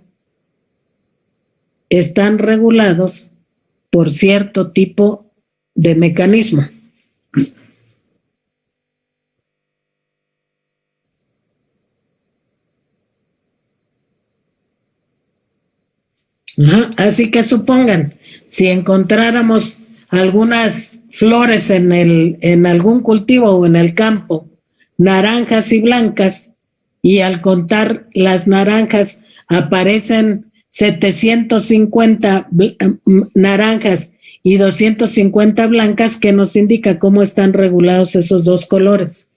están regulados por cierto tipo de mecanismo. Ajá. Así que supongan, si encontráramos algunas flores en algún cultivo o en el campo, naranjas y blancas, y al contar las naranjas aparecen 750 naranjas y 250 blancas, que nos indica cómo están regulados esos dos colores.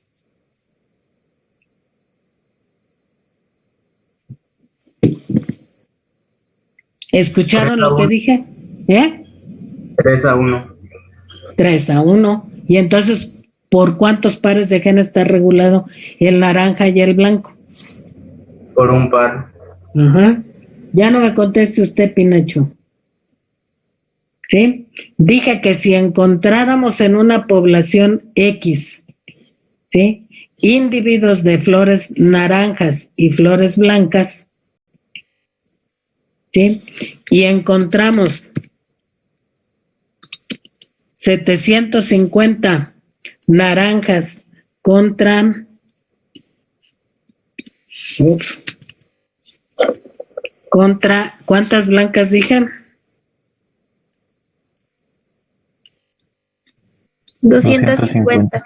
¿Escucharon lo que dije? 3-1. 3-1. Y entonces, ¿por cuántos pares de genes está regulado el naranja y el blanco? Por un par. Ajá. Ya no me conteste usted, Pinacho. ¿Sí? Dije que si encontráramos en una población X, ¿sí?, individuos de flores naranjas y flores blancas, ¿sí?, y encontramos 750 naranjas contra ¿cuántas blancas dije? 250.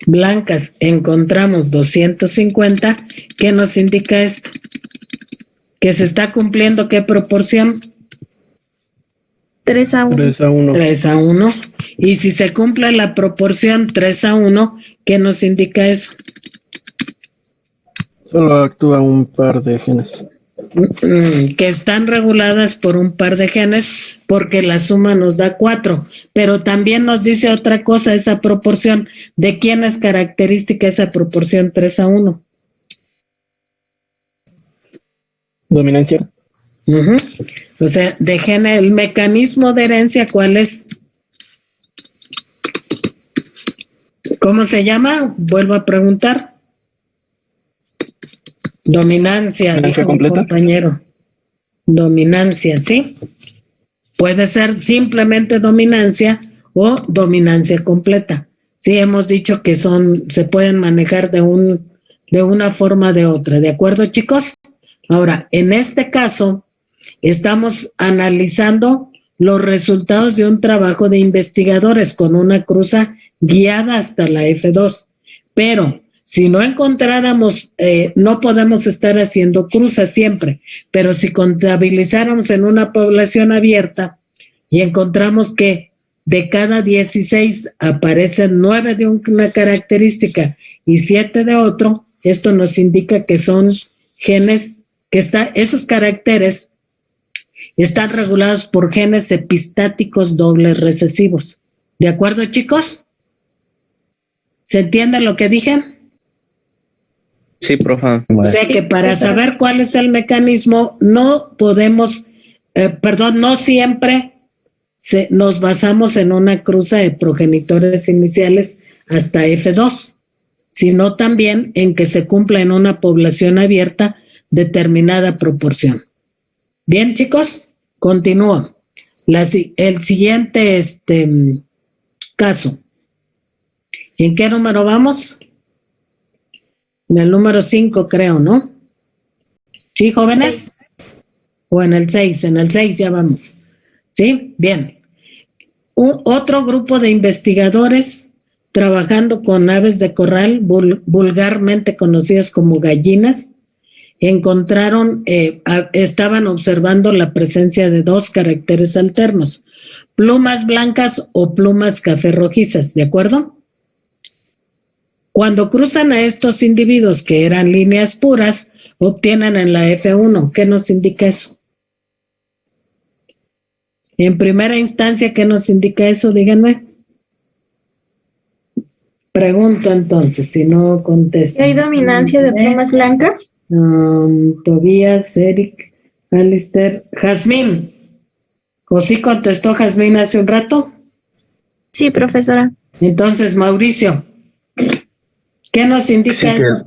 Blancas encontramos 250. ¿Qué nos indica esto? ¿Que se está cumpliendo qué proporción? 3-1. 3-1. 3-1. Y si se cumple la proporción 3-1, ¿qué nos indica eso? Solo actúa un par de genes. Que están reguladas por un par de genes, porque la suma nos da 4, pero también nos dice otra cosa esa proporción. ¿De quién es característica esa proporción 3-1? Dominancia. O sea, de gene, el mecanismo de herencia, ¿cuál es? ¿Cómo se llama? Vuelvo a preguntar. Dominancia, dijo mi compañero. Dominancia, ¿sí? Puede ser simplemente dominancia o dominancia completa. Sí, hemos dicho que se pueden manejar de una forma o de otra. ¿De acuerdo, chicos? Ahora, en este caso, estamos analizando los resultados de un trabajo de investigadores con una cruza guiada hasta la F2. Pero si no encontráramos, no podemos estar haciendo cruzas siempre, pero si contabilizáramos en una población abierta y encontramos que de cada 16 aparecen 9 de una característica y 7 de otro, esto nos indica que son genes, esos caracteres están regulados por genes epistáticos dobles recesivos. ¿De acuerdo, chicos? ¿Se entiende lo que dije? Sí, profe. O sea que para saber cuál es el mecanismo, no podemos, no siempre nos basamos en una cruza de progenitores iniciales hasta F2, sino también en que se cumpla en una población abierta determinada proporción. Bien, chicos, continúo. El siguiente caso. ¿En qué número vamos? En el número 5, creo, ¿no? ¿Sí, jóvenes? 6. O en el 6, en el 6 ya vamos. ¿Sí? Bien. Otro grupo de investigadores trabajando con aves de corral, vulgarmente conocidas como gallinas, encontraron, estaban observando la presencia de 2 caracteres alternos, plumas blancas o plumas café rojizas, ¿de acuerdo? Cuando cruzan a estos individuos que eran líneas puras, obtienen en la F1. ¿Qué nos indica eso? En primera instancia, ¿qué nos indica eso? Díganme. Pregunto entonces, si no contestan. ¿Hay dominancia de plumas blancas? Tobías, Eric, Alistair, Jazmín. ¿O sí contestó Jazmín hace un rato? Sí, profesora. Entonces, Mauricio, ¿qué nos indica eso?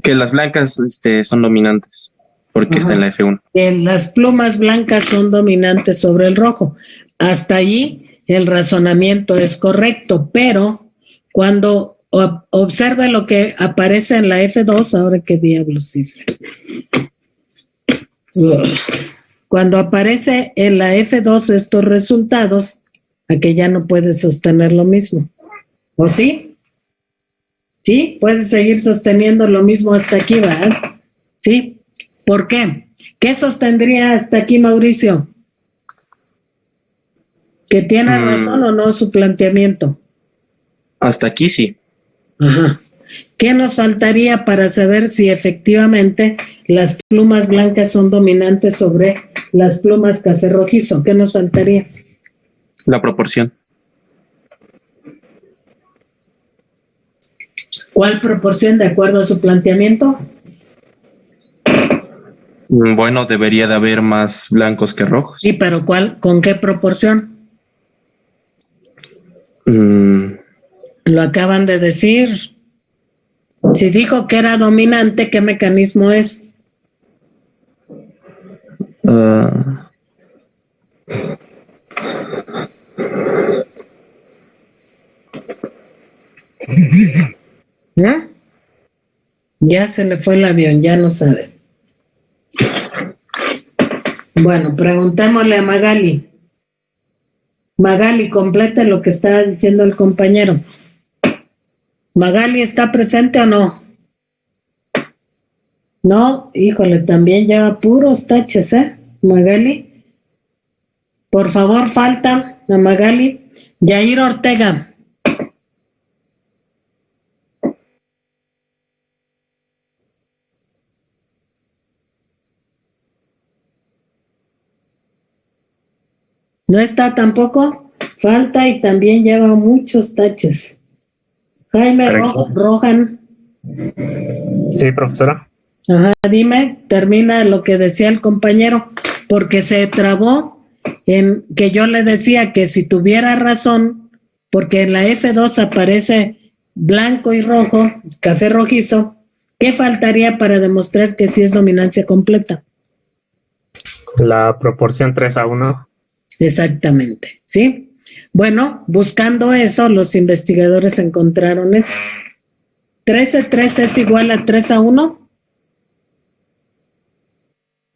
Que las blancas son dominantes, porque está en la F1. Que las plumas blancas son dominantes sobre el rojo. Hasta allí el razonamiento es correcto, pero cuando observe lo que aparece en la F2, ahora qué diablos hice. Cuando aparece en la F2 estos resultados, a que ya no puede sostener lo mismo. ¿O sí? Sí, puede seguir sosteniendo lo mismo hasta aquí, ¿verdad? Sí. ¿Por qué? ¿Qué sostendría hasta aquí, Mauricio? ¿Que tiene razón o no su planteamiento? Hasta aquí sí. Ajá. ¿Qué nos faltaría para saber si efectivamente las plumas blancas son dominantes sobre las plumas café rojizo? ¿Qué nos faltaría? La proporción. ¿Cuál proporción de acuerdo a su planteamiento? Bueno, debería de haber más blancos que rojos. Sí, pero ¿con qué proporción? Lo acaban de decir. Si dijo que era dominante, ¿qué mecanismo es? ¿Ya? Ya se le fue el avión, ya no sabe. Bueno, preguntémosle a Magali. Magali, complete lo que estaba diciendo el compañero. ¿Magali está presente o no? No, híjole, también lleva puros taches, Magali. Por favor, falta a Magali. Yair Ortega. ¿No está tampoco? Falta y también lleva muchos taches. Jaime Rojan. Sí, profesora. Ajá, dime, termina lo que decía el compañero, porque se trabó en que yo le decía que si tuviera razón, porque en la F2 aparece blanco y rojo, café rojizo, ¿qué faltaría para demostrar que sí es dominancia completa? La proporción 3:1. Exactamente, ¿sí? Bueno, buscando eso, los investigadores encontraron esto. 13:3 es igual a 3:1.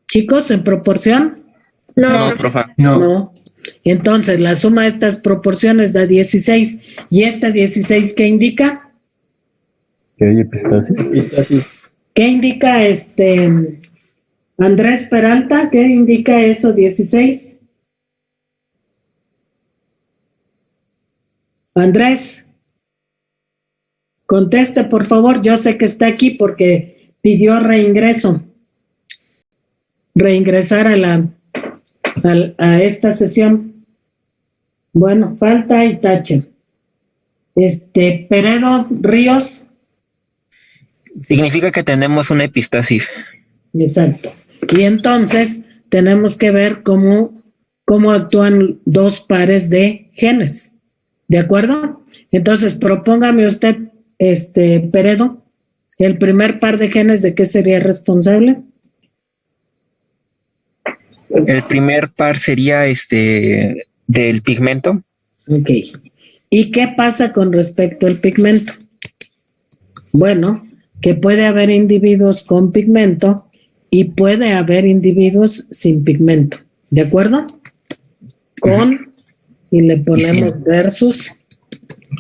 Chicos, ¿en proporción? No, profa. No. Entonces, la suma de estas proporciones da 16. ¿Y esta 16 qué indica? ¿Que hay epistasis? ¿Qué indica Andrés Peralta? ¿Qué indica eso 16? Andrés, conteste por favor. Yo sé que está aquí porque pidió reingresar a esta sesión. Bueno, falta y tache. Peredo Ríos. Significa que tenemos una epistasis. Exacto. Y entonces tenemos que ver cómo actúan dos pares de genes. ¿De acuerdo? Entonces, propóngame usted, Peredo, el primer par de genes, ¿de qué sería responsable? El primer par sería del pigmento. Ok. ¿Y qué pasa con respecto al pigmento? Bueno, que puede haber individuos con pigmento y puede haber individuos sin pigmento. ¿De acuerdo? Con, y le ponemos versus,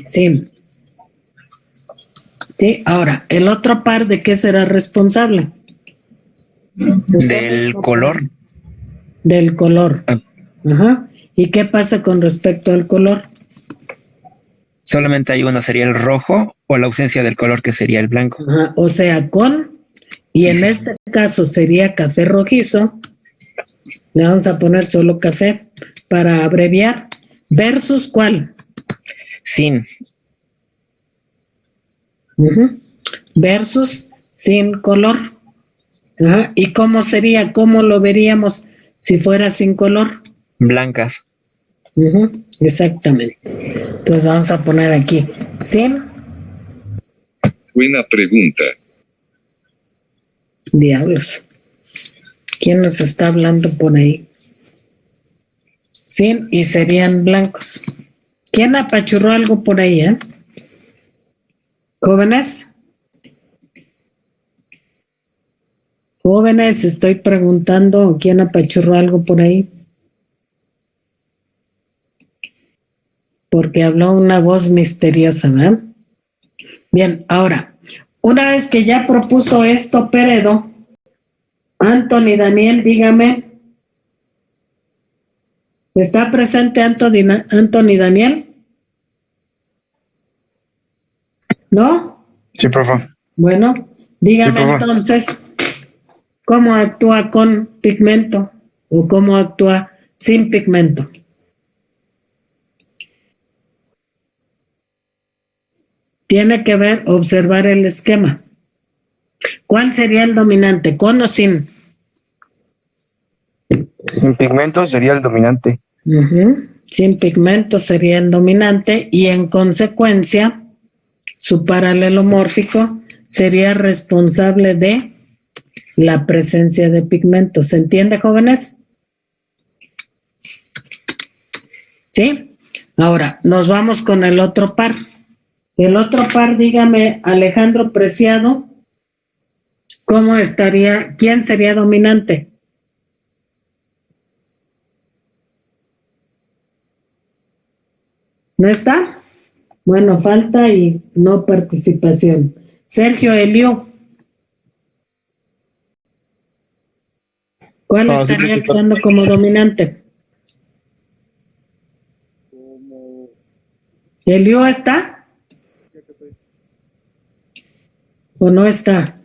sin. Sí, ahora, el otro par, ¿de qué será responsable? Del color. Del color. Ajá. ¿Y qué pasa con respecto al color? Solamente hay uno, sería el rojo, o la ausencia del color, que sería el blanco. Ajá. O sea, y en este caso sería café rojizo. Le vamos a poner solo café para abreviar. ¿Versus cuál? Sin. Versus sin color. Ajá. ¿Y cómo sería? ¿Cómo lo veríamos si fuera sin color? Blancas. Exactamente. Entonces vamos a poner aquí sin. Buena pregunta. Diablos. ¿Quién nos está hablando por ahí? Sí, y serían blancos. ¿Quién apachurró algo por ahí, ¿Jóvenes? Jóvenes, estoy preguntando quién apachurró algo por ahí. Porque habló una voz misteriosa, ¿verdad? Bien, ahora, una vez que ya propuso esto Peredo, Anthony Daniel, dígame. ¿Está presente Anthony Daniel? ¿No? Sí, profe. Bueno, dígame Sí, profe. entonces, ¿cómo actúa con pigmento o cómo actúa sin pigmento? Tiene que ver, observar el esquema. ¿Cuál sería el dominante, con o sin? Sin pigmento sería el dominante. Sin pigmento sería el dominante y en consecuencia su paralelomórfico sería responsable de la presencia de pigmento. ¿Se entiende, jóvenes? ¿Sí? Ahora, nos vamos con el otro par. El otro par, dígame, Alejandro Preciado, ¿cómo estaría? ¿Quién sería dominante? ¿No está? Bueno, falta y no participación. Sergio Elio. ¿Cuál No, sí estaría participa. actuando como dominante? ¿Elio está? ¿O no está?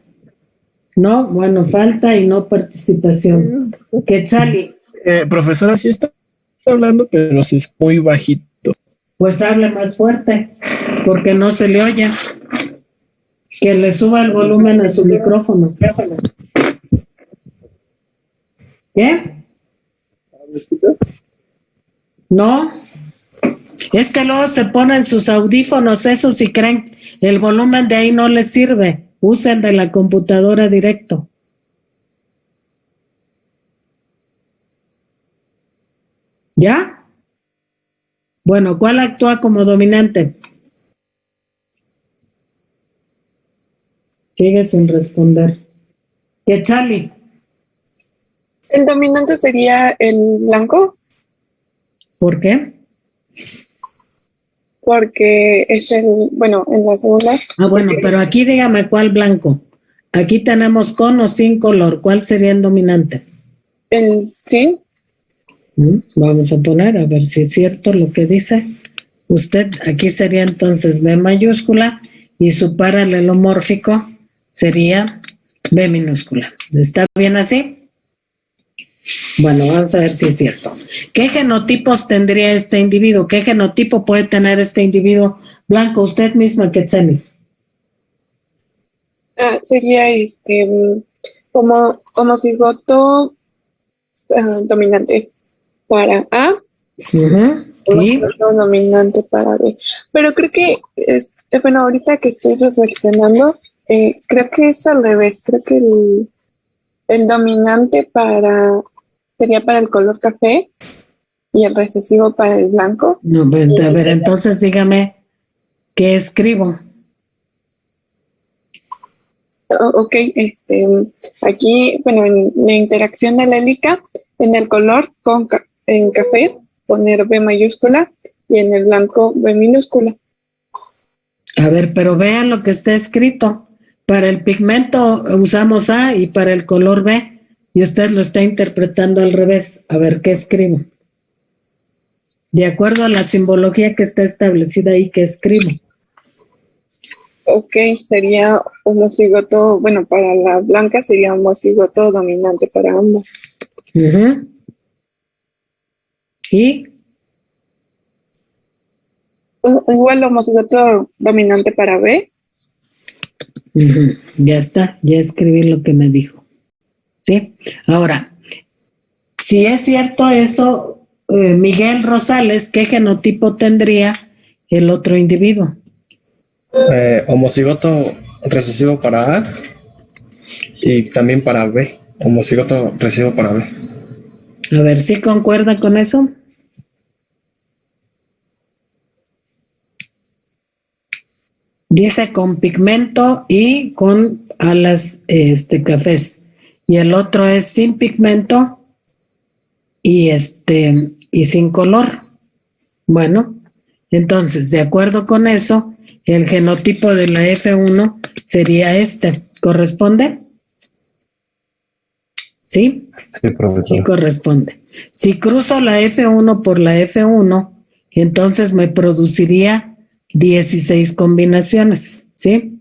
No, bueno, falta y no participación. Quetzali. Profesora, sí está hablando, pero sí es muy bajito. Pues hable más fuerte, porque no se le oye. Que le suba el volumen a su micrófono. ¿Qué? No. Es que luego se ponen sus audífonos esos y creen el volumen de ahí no les sirve. Usen de la computadora directo. ¿Ya? Bueno, ¿cuál actúa como dominante? Sigue sin responder. Quetzali. El dominante sería el blanco, ¿Por qué? porque es bueno, en la segunda. Ah, bueno, pero aquí dígame cuál blanco. Aquí tenemos con o sin color. ¿Cuál sería el dominante? El sí. Vamos a poner, a ver si es cierto lo que dice. Usted, aquí sería entonces B mayúscula y su paralelomórfico sería B minúscula. ¿Está bien así? Bueno, vamos a ver si es cierto. ¿Qué genotipos tendría este individuo? ¿Qué genotipo puede tener este individuo blanco? Usted misma, Quetzali. Sería como cigoto dominante para A, como cigoto dominante para B. Pero creo que bueno, ahorita que estoy reflexionando, creo que es al revés. Creo que el dominante sería para el color café y el recesivo para el blanco. No, a ver, entonces dígame qué escribo. Ok, aquí, bueno, en la interacción alélica, en el color en café, poner B mayúscula y en el blanco B minúscula. A ver, pero vean lo que está escrito. Para el pigmento usamos A y para el color B, y usted lo está interpretando al revés. A ver, ¿qué escribo? De acuerdo a la simbología que está establecida ahí, ¿qué escribo? Ok, sería homocigoto, bueno, para la blanca sería homocigoto dominante para ambos. ¿Y? Igual homocigoto dominante para B. Ya está, ya escribí lo que me dijo. ¿Sí? Ahora, si es cierto eso, Miguel Rosales, ¿qué genotipo tendría el otro individuo? Homocigoto recesivo para A Y también para B, homocigoto recesivo para B. A ver, ¿sí concuerda con eso? Dice con pigmento y con alas cafés. Y el otro es sin pigmento y sin color. Bueno, entonces, de acuerdo con eso, el genotipo de la F1 sería este. ¿Corresponde? ¿Sí? Sí, profesor. Sí corresponde. Si cruzo la F1 por la F1, entonces me produciría 16 combinaciones, ¿sí?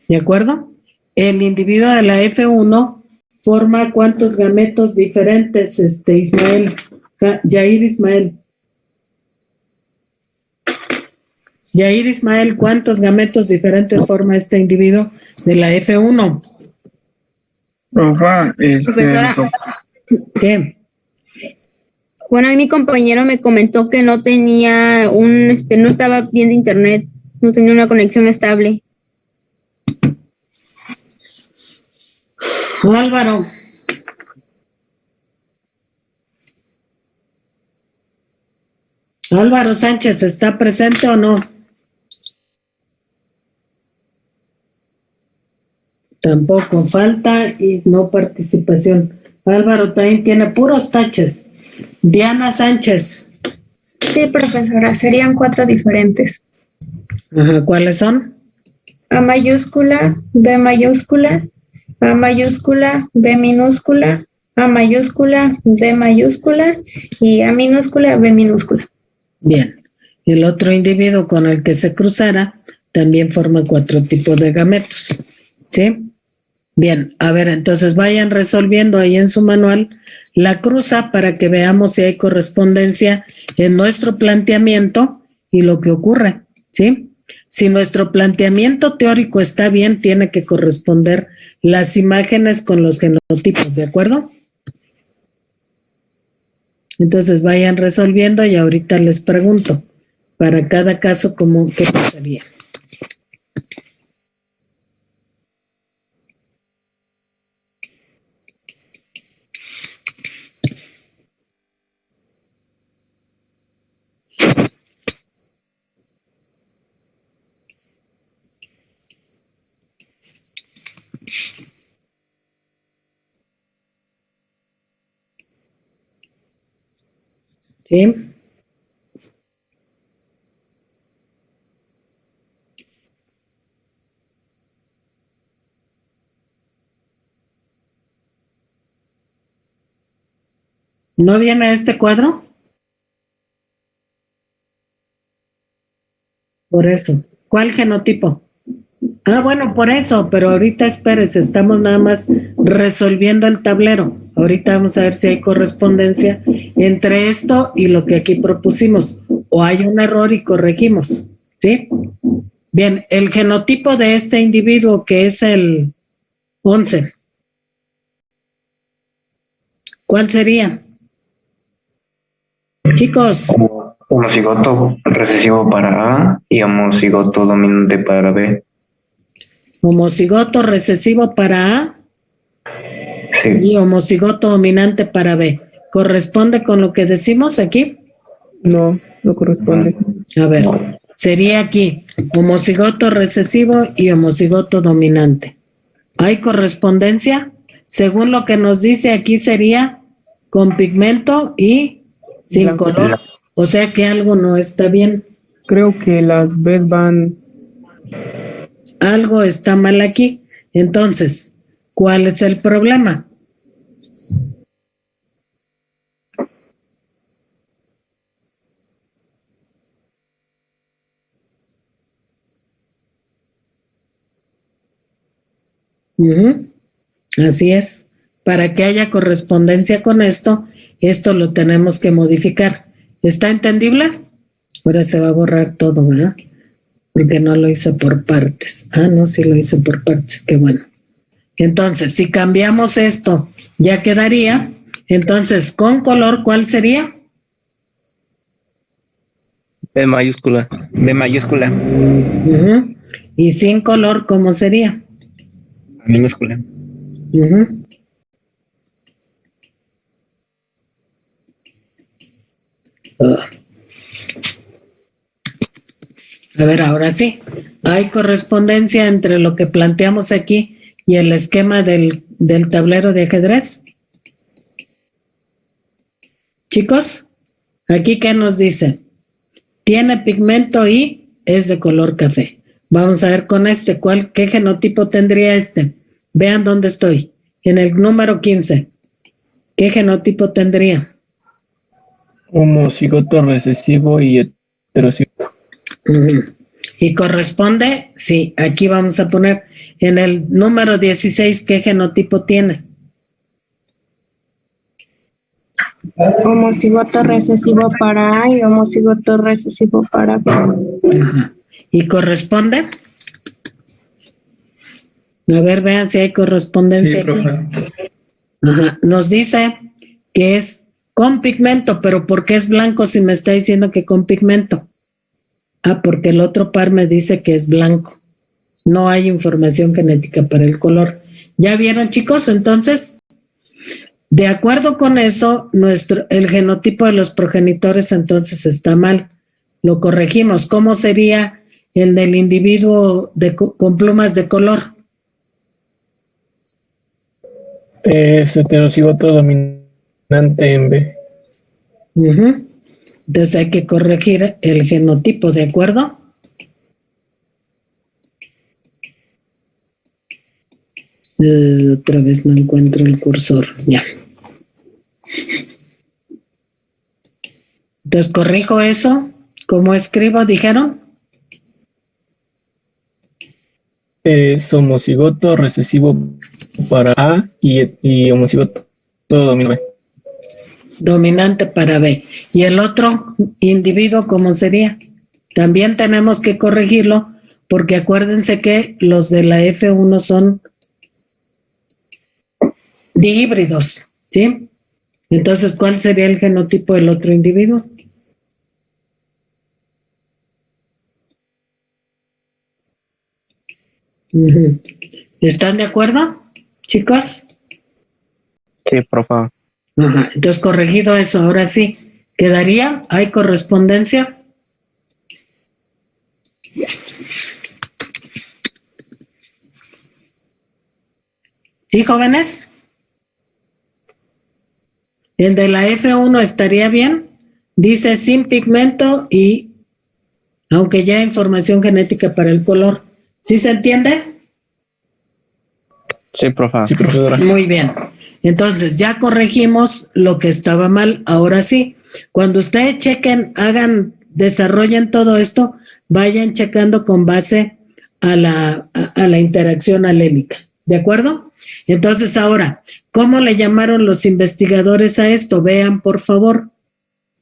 ¿De acuerdo? El individuo de la F1 forma ¿cuántos gametos diferentes, Ismael? Yair Ismael. Yair Ismael, ¿cuántos gametos diferentes forma este individuo de la F1? Profesora. ¿Qué? Bueno, a mi compañero me comentó que no tenía no estaba bien de internet, no tenía una conexión estable. Álvaro. Álvaro Sánchez, ¿está presente o no? Tampoco, falta y no participación. Álvaro también tiene puros taches. Diana Sánchez. Sí, profesora, serían 4 diferentes. Ajá, ¿cuáles son? A mayúscula, B mayúscula, A mayúscula, B minúscula, A mayúscula, B mayúscula y A minúscula, B minúscula. Bien. El otro individuo con el que se cruzara también forma 4 tipos de gametos. ¿Sí? Bien, a ver, entonces vayan resolviendo ahí en su manual la cruza para que veamos si hay correspondencia en nuestro planteamiento y lo que ocurre, ¿sí? Si nuestro planteamiento teórico está bien, tiene que corresponder las imágenes con los genotipos, ¿de acuerdo? Entonces vayan resolviendo y ahorita les pregunto, para cada caso, ¿qué pasaría? ¿Sí? ¿No viene este cuadro? Por eso. ¿Cuál genotipo? Ah, bueno, por eso, pero ahorita espérese, estamos nada más resolviendo el tablero. Ahorita vamos a ver si hay correspondencia entre esto y lo que aquí propusimos. O hay un error y corregimos, ¿sí? Bien, el genotipo de este individuo, que es el 11, ¿cuál sería? Chicos. Homocigoto recesivo para A y homocigoto dominante para B. Homocigoto recesivo para A y homocigoto dominante para B. ¿Corresponde con lo que decimos aquí? No, no corresponde. A ver, sería aquí homocigoto recesivo y homocigoto dominante. ¿Hay correspondencia? Según lo que nos dice aquí sería con pigmento y sin Blanco. color. O sea que algo no está bien. Creo que las Bs van... Algo está mal aquí. Entonces, ¿cuál es el problema? Así es. Para que haya correspondencia con esto lo tenemos que modificar. ¿Está entendible? Ahora se va a borrar todo, ¿verdad? Porque no lo hice por partes. Ah, no, sí lo hice por partes, qué bueno. Entonces, si cambiamos esto, ya quedaría. Entonces, con color, ¿cuál sería? B mayúscula. B mayúscula. Y sin color, ¿cómo sería? Minúscula. Ujú. A ver, ahora sí. ¿Hay correspondencia entre lo que planteamos aquí y el esquema del tablero de ajedrez? Chicos, aquí ¿qué nos dice? Tiene pigmento y es de color café. Vamos a ver con este, ¿qué genotipo tendría este? Vean dónde estoy. En el número 15. ¿Qué genotipo tendría? Homocigoto recesivo y heterocigoto. Y corresponde, sí, aquí vamos a poner en el número 16, ¿qué genotipo tiene? Homocigoto recesivo para A y homocigoto recesivo para B. Ajá. ¿Y corresponde? A ver, vean si hay correspondencia. Sí, profe. Ajá. Nos dice que es con pigmento, pero ¿por qué es blanco si me está diciendo que con pigmento? Ah, porque el otro par me dice que es blanco. No hay información genética para el color. ¿Ya vieron, chicos? Entonces, de acuerdo con eso, el genotipo de los progenitores entonces está mal. Lo corregimos. ¿Cómo sería el del individuo con plumas de color? Es heterocigoto dominante en B. Entonces hay que corregir el genotipo, ¿de acuerdo? Otra vez no encuentro el cursor. Ya. Entonces corrijo eso. ¿Cómo escribo? ¿Dijeron? Es homocigoto recesivo para A y homocigoto dominante B. Dominante para B. ¿Y el otro individuo cómo sería? También tenemos que corregirlo porque acuérdense que los de la F1 son dihíbridos, ¿sí? Entonces, ¿cuál sería el genotipo del otro individuo? ¿Están de acuerdo, chicos? Sí, profe. Ajá. Entonces, corregido eso, ahora sí, ¿quedaría? ¿Hay correspondencia? ¿Sí, jóvenes? El de la F1 estaría bien. Dice sin pigmento y aunque ya hay información genética para el color. ¿Sí se entiende? Sí, profe. Sí, profesora. Muy bien. Entonces, ya corregimos lo que estaba mal. Ahora sí, cuando ustedes chequen, desarrollen todo esto, vayan checando con base a la interacción alélica. ¿De acuerdo? Entonces, ahora, ¿cómo le llamaron los investigadores a esto? Vean, por favor.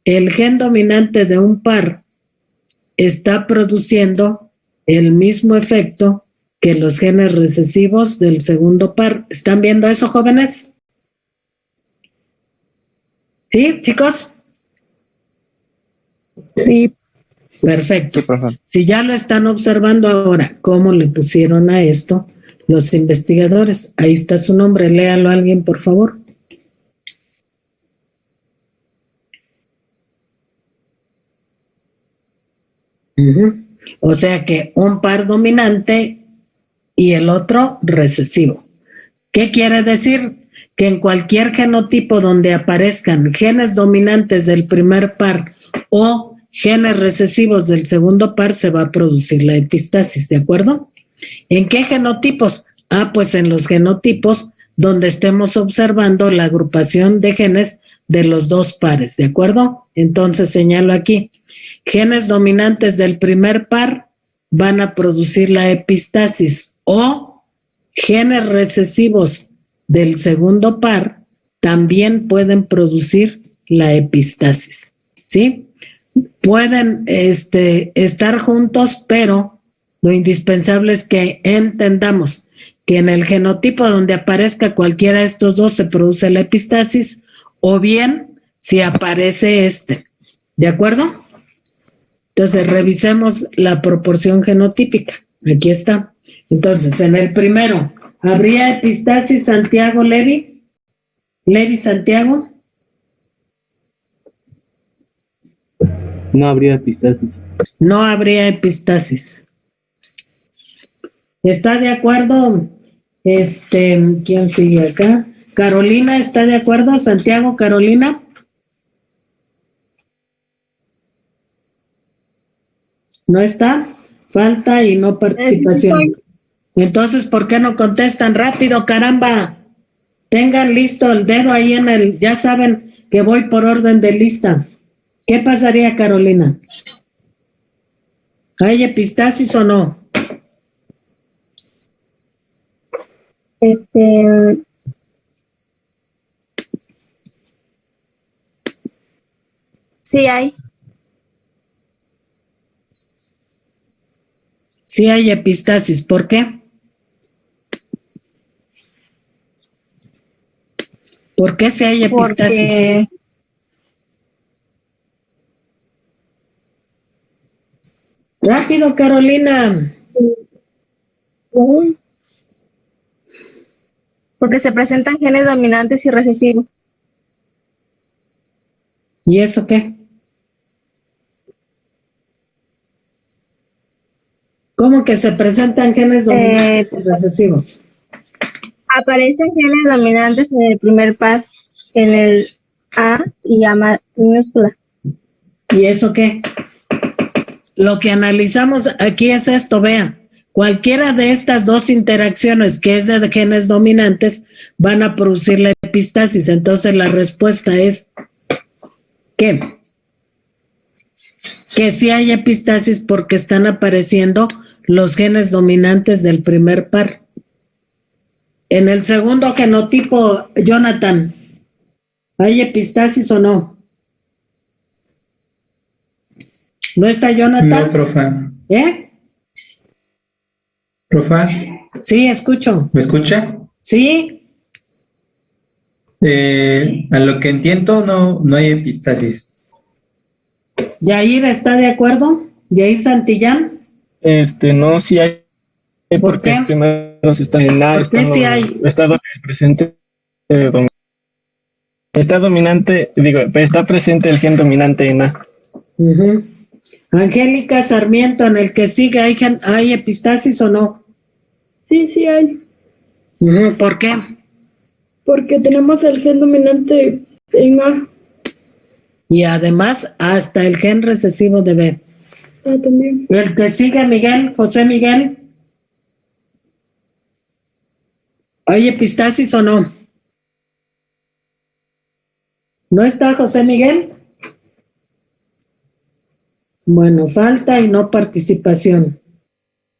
El gen dominante de un par está produciendo el mismo efecto que los genes recesivos del segundo par. ¿Están viendo eso, jóvenes? ¿Sí, chicos? Sí. Perfecto. Sí, profe. Si ya lo están observando ahora, ¿cómo le pusieron a esto los investigadores? Ahí está su nombre, léalo a alguien, por favor. O sea que un par dominante y el otro recesivo. ¿Qué quiere decir? Que en cualquier genotipo donde aparezcan genes dominantes del primer par o genes recesivos del segundo par se va a producir la epistasis, ¿de acuerdo? ¿En qué genotipos? Pues en los genotipos donde estemos observando la agrupación de genes de los dos pares, ¿de acuerdo? Entonces señalo aquí, genes dominantes del primer par van a producir la epistasis o genes recesivos del segundo par también pueden producir la epistasis, ¿sí? Pueden estar juntos, pero lo indispensable es que entendamos que en el genotipo donde aparezca cualquiera de estos dos se produce la epistasis, o bien si aparece ¿de acuerdo? Entonces revisemos la proporción genotípica. Aquí está. Entonces, en el primero, ¿Habría epistasis Santiago Levi? ¿Levi Santiago? No habría epistasis. No habría epistasis. ¿Está de acuerdo? ¿Quién sigue acá? Carolina, ¿está de acuerdo? Santiago, Carolina. ¿No está? Falta y no participación. Entonces, ¿por qué no contestan rápido, caramba? Tengan listo el dedo ahí ya saben que voy por orden de lista. ¿Qué pasaría, Carolina? ¿Hay epistasis o no? Sí hay. Sí hay epistasis. ¿Por qué? ¿Por qué si hay epistasis? Rápido, Carolina. Porque se presentan genes dominantes y recesivos. ¿Y eso qué? ¿Cómo que se presentan genes dominantes y recesivos? Aparecen genes dominantes en el primer par, en el A y A minúscula. ¿Y eso qué? Lo que analizamos aquí es esto, vea. Cualquiera de estas dos interacciones que es de genes dominantes van a producir la epistasis. Entonces la respuesta es ¿qué? Que sí hay epistasis porque están apareciendo los genes dominantes del primer par. En el segundo genotipo, Jonathan, ¿hay epistasis o no? ¿No está Jonathan? No, profe. Profe. Sí, escucho. ¿Me escucha? Sí. A lo que entiendo, no hay epistasis. ¿Yair está de acuerdo? ¿Yair Santillán? No, sí hay. ¿Por qué? Primero está en A. ¿Por qué sí hay? Está presente. Está dominante, está presente el gen dominante en A. Angélica Sarmiento, en el que sigue, ¿hay epistasis o no? Sí, sí hay. ¿Por qué? Porque tenemos el gen dominante en A. Y además, hasta el gen recesivo de B. También. El que sigue, Miguel, José Miguel. ¿Hay epistasis o no? ¿No está José Miguel? Bueno, falta y no participación.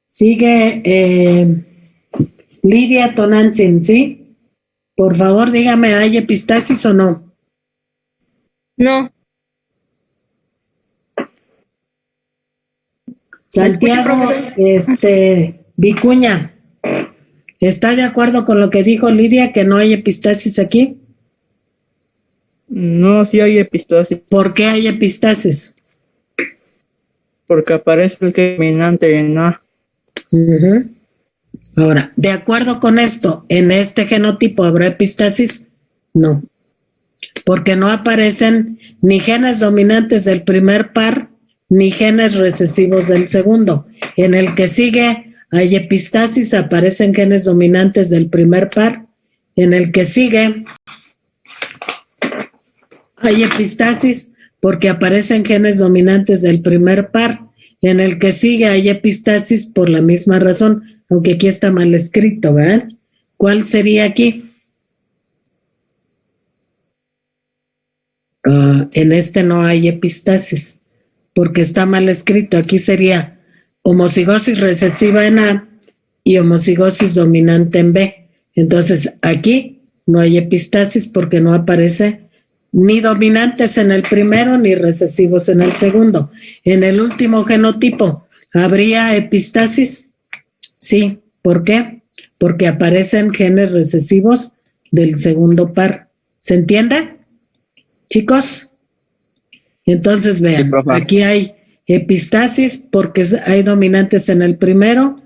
Sigue Lidia Tonantzin, ¿sí? Por favor, dígame, ¿hay epistasis o no? No. Santiago, Vicuña, ¿está de acuerdo con lo que dijo Lidia, que no hay epistasis aquí? No, sí hay epistasis. ¿Por qué hay epistasis? Porque aparece el gen dominante en A. Ahora, de acuerdo con esto, ¿en este genotipo habrá epistasis? No, porque no aparecen ni genes dominantes del primer par, ni genes recesivos del segundo. En el que sigue hay epistasis, aparecen genes dominantes del primer par. En el que sigue hay epistasis porque aparecen genes dominantes del primer par. En el que sigue hay epistasis por la misma razón, aunque aquí está mal escrito, ¿verdad? ¿Cuál sería aquí? En este no hay epistasis, porque está mal escrito. Aquí sería homocigosis recesiva en A y homocigosis dominante en B. Entonces, aquí no hay epistasis porque no aparece ni dominantes en el primero ni recesivos en el segundo. En el último genotipo, ¿habría epistasis? Sí. ¿Por qué? Porque aparecen genes recesivos del segundo par. ¿Se entiende, chicos? Entonces, vean, aquí hay epistasis porque hay dominantes en el primero,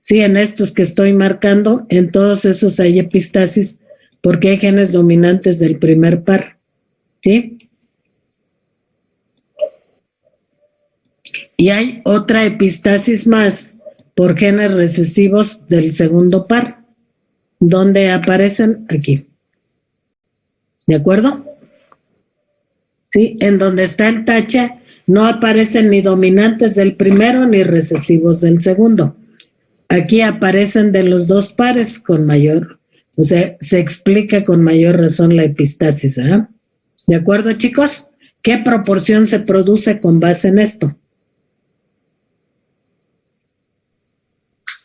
Sí, en estos que estoy marcando, en todos esos hay epistasis porque hay genes dominantes del primer par. ¿Sí? Y hay otra epistasis más por genes recesivos del segundo par, donde aparecen aquí. ¿De acuerdo? Sí, en donde está el tache no aparecen ni dominantes del primero ni recesivos del segundo. Aquí aparecen de los dos pares con mayor, o sea, se explica con mayor razón la epistasis, ¿verdad? ¿De acuerdo, chicos? ¿Qué proporción se produce con base en esto?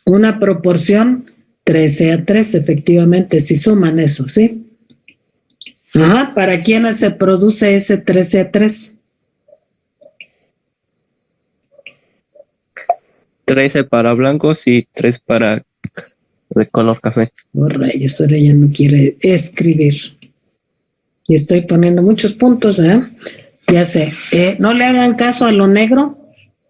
Una proporción 13:3, efectivamente, si suman eso, ¿sí? Ajá, ¿para quiénes se produce ese 13:3? 13 para blancos y 3 para de color café. Oh, rayos, ahora ya no quiere escribir. Y estoy poniendo muchos puntos, ¿verdad? Ya sé. No le hagan caso a lo negro,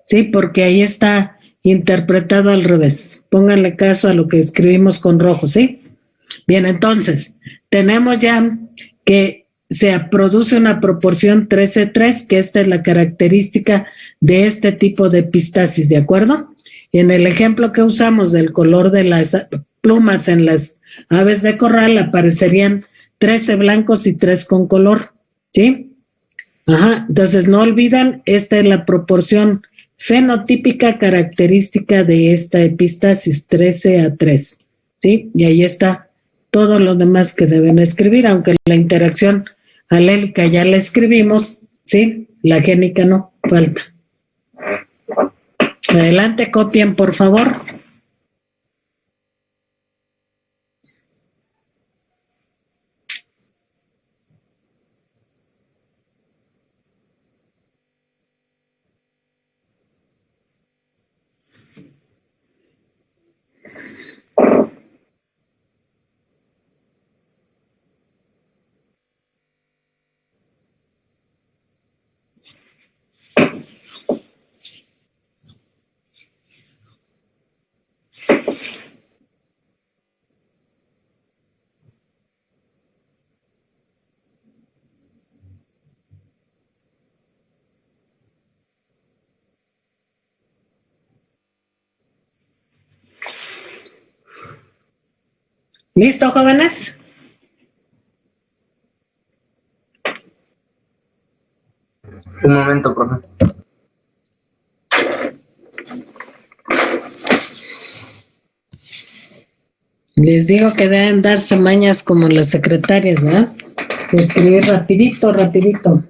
¿sí? Porque ahí está interpretado al revés. Pónganle caso a lo que escribimos con rojo, ¿sí? Bien, entonces, tenemos ya que se produce una proporción 13:3, que esta es la característica de este tipo de epistasis, ¿de acuerdo? En el ejemplo que usamos del color de las plumas en las aves de corral, aparecerían 13 blancos y 3 con color, ¿sí? Ajá, entonces no olviden, esta es la proporción fenotípica característica de esta epistasis, 13:3, ¿sí? Y ahí está todo lo demás que deben escribir, aunque la interacción alélica ya la escribimos, ¿sí? La génica no, falta. Adelante, copien, por favor. ¿Listo, jóvenes? Un momento, profe. Les digo que deben darse mañas como las secretarias, ¿verdad? Escribir rapidito, rapidito.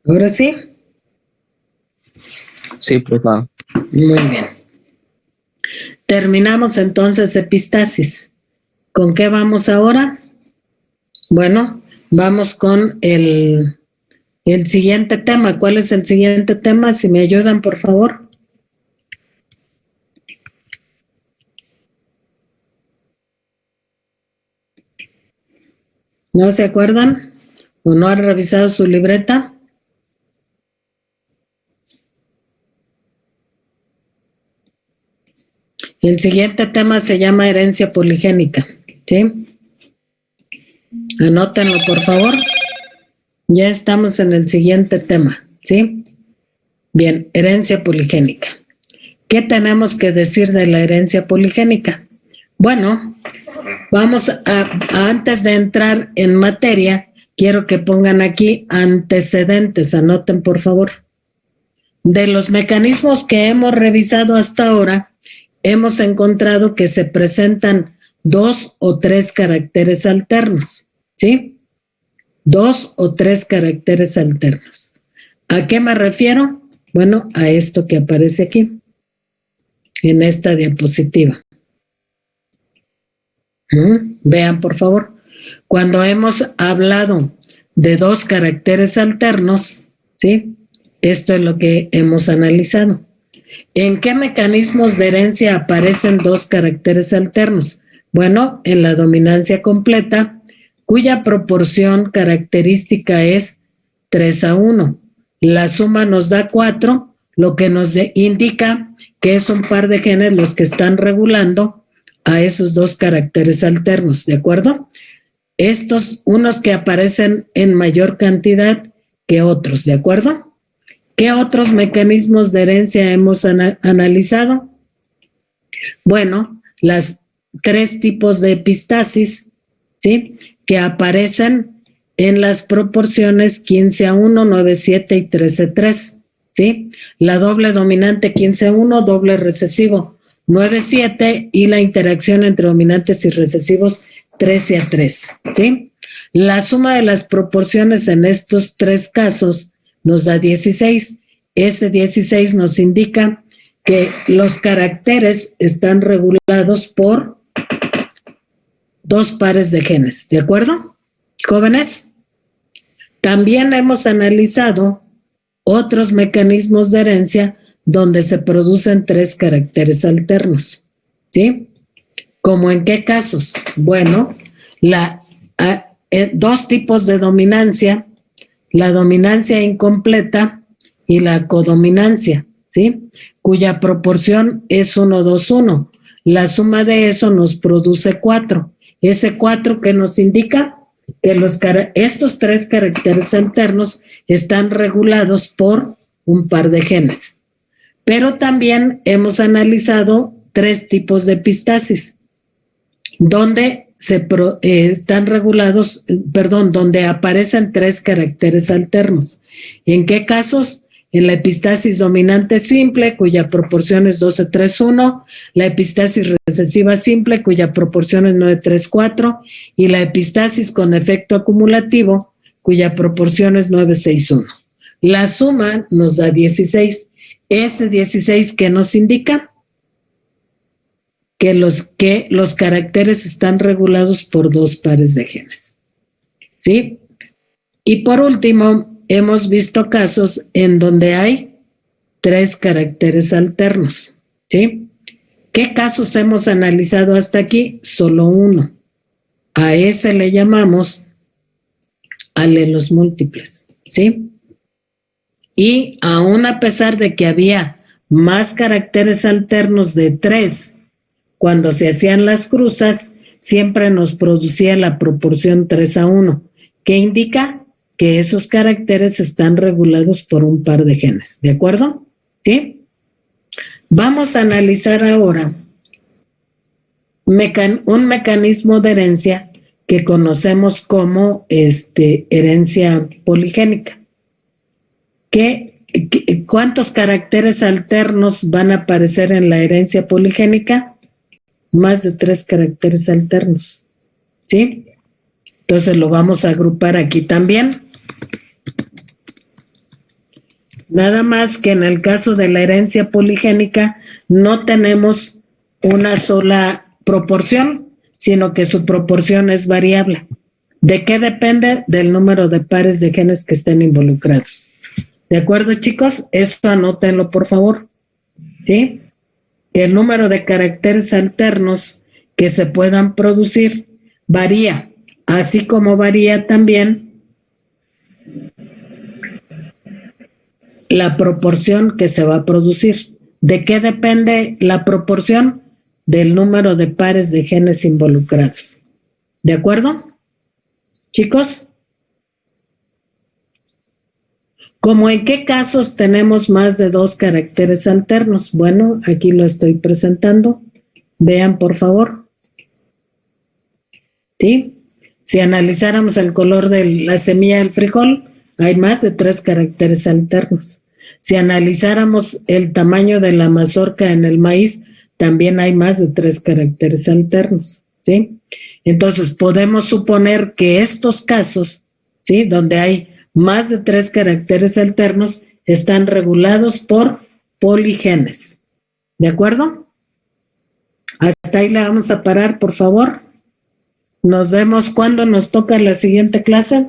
¿Ahora sí? Sí, profe. Muy bien. Terminamos entonces epistasis. ¿Con qué vamos ahora? Bueno, vamos con el siguiente tema. ¿Cuál es el siguiente tema? Si me ayudan, por favor. ¿No se acuerdan? ¿O no han revisado su libreta? El siguiente tema se llama herencia poligénica, ¿sí? Anótenlo, por favor. Ya estamos en el siguiente tema, ¿sí? Bien, herencia poligénica. ¿Qué tenemos que decir de la herencia poligénica? Bueno, vamos antes de entrar en materia, quiero que pongan aquí antecedentes, anoten, por favor. De los mecanismos que hemos revisado hasta ahora, hemos encontrado que se presentan 2 o 3 caracteres alternos, ¿sí? 2 o 3 caracteres alternos. ¿A qué me refiero? Bueno, a esto que aparece aquí, en esta diapositiva. Vean, por favor. Cuando hemos hablado de 2 caracteres alternos, ¿sí? esto es lo que hemos analizado. ¿En qué mecanismos de herencia aparecen dos caracteres alternos? Bueno, en la dominancia completa, cuya proporción característica es 3:1. La suma nos da 4, lo que nos indica que es un par de genes los que están regulando a esos dos caracteres alternos, ¿de acuerdo? Estos, unos que aparecen en mayor cantidad que otros, ¿de acuerdo? ¿Qué otros mecanismos de herencia hemos analizado? Bueno, las 3 tipos de epistasis, ¿sí? Que aparecen en las proporciones 15:1, 9:7 y 13:3, ¿sí? La doble dominante 15:1, doble recesivo 9:7 y la interacción entre dominantes y recesivos 13:3, ¿sí? La suma de las proporciones en estos 3 casos nos da 16. Ese 16 nos indica que los caracteres están regulados por 2 pares de genes, ¿de acuerdo? Jóvenes, también hemos analizado otros mecanismos de herencia donde se producen 3 caracteres alternos, ¿sí? ¿Cómo en qué casos? Bueno, 2 tipos de dominancia, la dominancia incompleta y la codominancia, ¿sí? Cuya proporción es 1:2:1. La suma de eso nos produce 4. Ese 4 que nos indica que estos 3 caracteres alternos están regulados por un par de genes. Pero también hemos analizado 3 tipos de epistasis, donde están regulados, donde aparecen 3 caracteres alternos. ¿En qué casos? En la epistasis dominante simple, cuya proporción es 12:3:1, la epistasis recesiva simple, cuya proporción es 9:3:4, y la epistasis con efecto acumulativo, cuya proporción es 9:6:1. La suma nos da 16. Ese 16, ¿qué nos indica? Que los caracteres están regulados por 2 pares de genes, ¿sí? Y por último, hemos visto casos en donde hay 3 caracteres alternos, ¿sí? ¿Qué casos hemos analizado hasta aquí? Solo uno. A ese le llamamos alelos múltiples, ¿sí? Y aún a pesar de que había más caracteres alternos de 3, cuando se hacían las cruzas, siempre nos producía la proporción 3:1, que indica que esos caracteres están regulados por un par de genes, ¿de acuerdo? ¿Sí? Vamos a analizar ahora un mecanismo de herencia que conocemos como herencia poligénica. ¿Cuántos caracteres alternos van a aparecer en la herencia poligénica? Más de 3 caracteres alternos, ¿sí? Entonces lo vamos a agrupar aquí también. Nada más que en el caso de la herencia poligénica no tenemos una sola proporción, sino que su proporción es variable. ¿De qué depende? Del número de pares de genes que estén involucrados. ¿De acuerdo, chicos? Eso anótenlo, por favor. ¿Sí? El número de caracteres alternos que se puedan producir varía, así como varía también la proporción que se va a producir. ¿De qué depende la proporción? Del número de pares de genes involucrados. ¿De acuerdo? Chicos, ¿cómo en qué casos tenemos más de 2 caracteres alternos? Bueno, aquí lo estoy presentando. Vean, por favor. ¿Sí? Si analizáramos el color de la semilla del frijol, hay más de 3 caracteres alternos. Si analizáramos el tamaño de la mazorca en el maíz, también hay más de 3 caracteres alternos, ¿sí? Entonces, podemos suponer que estos casos, ¿sí?, donde hay más de 3 caracteres alternos, están regulados por poligenes. ¿De acuerdo? Hasta ahí la vamos a parar, por favor. Nos vemos cuando nos toca la siguiente clase.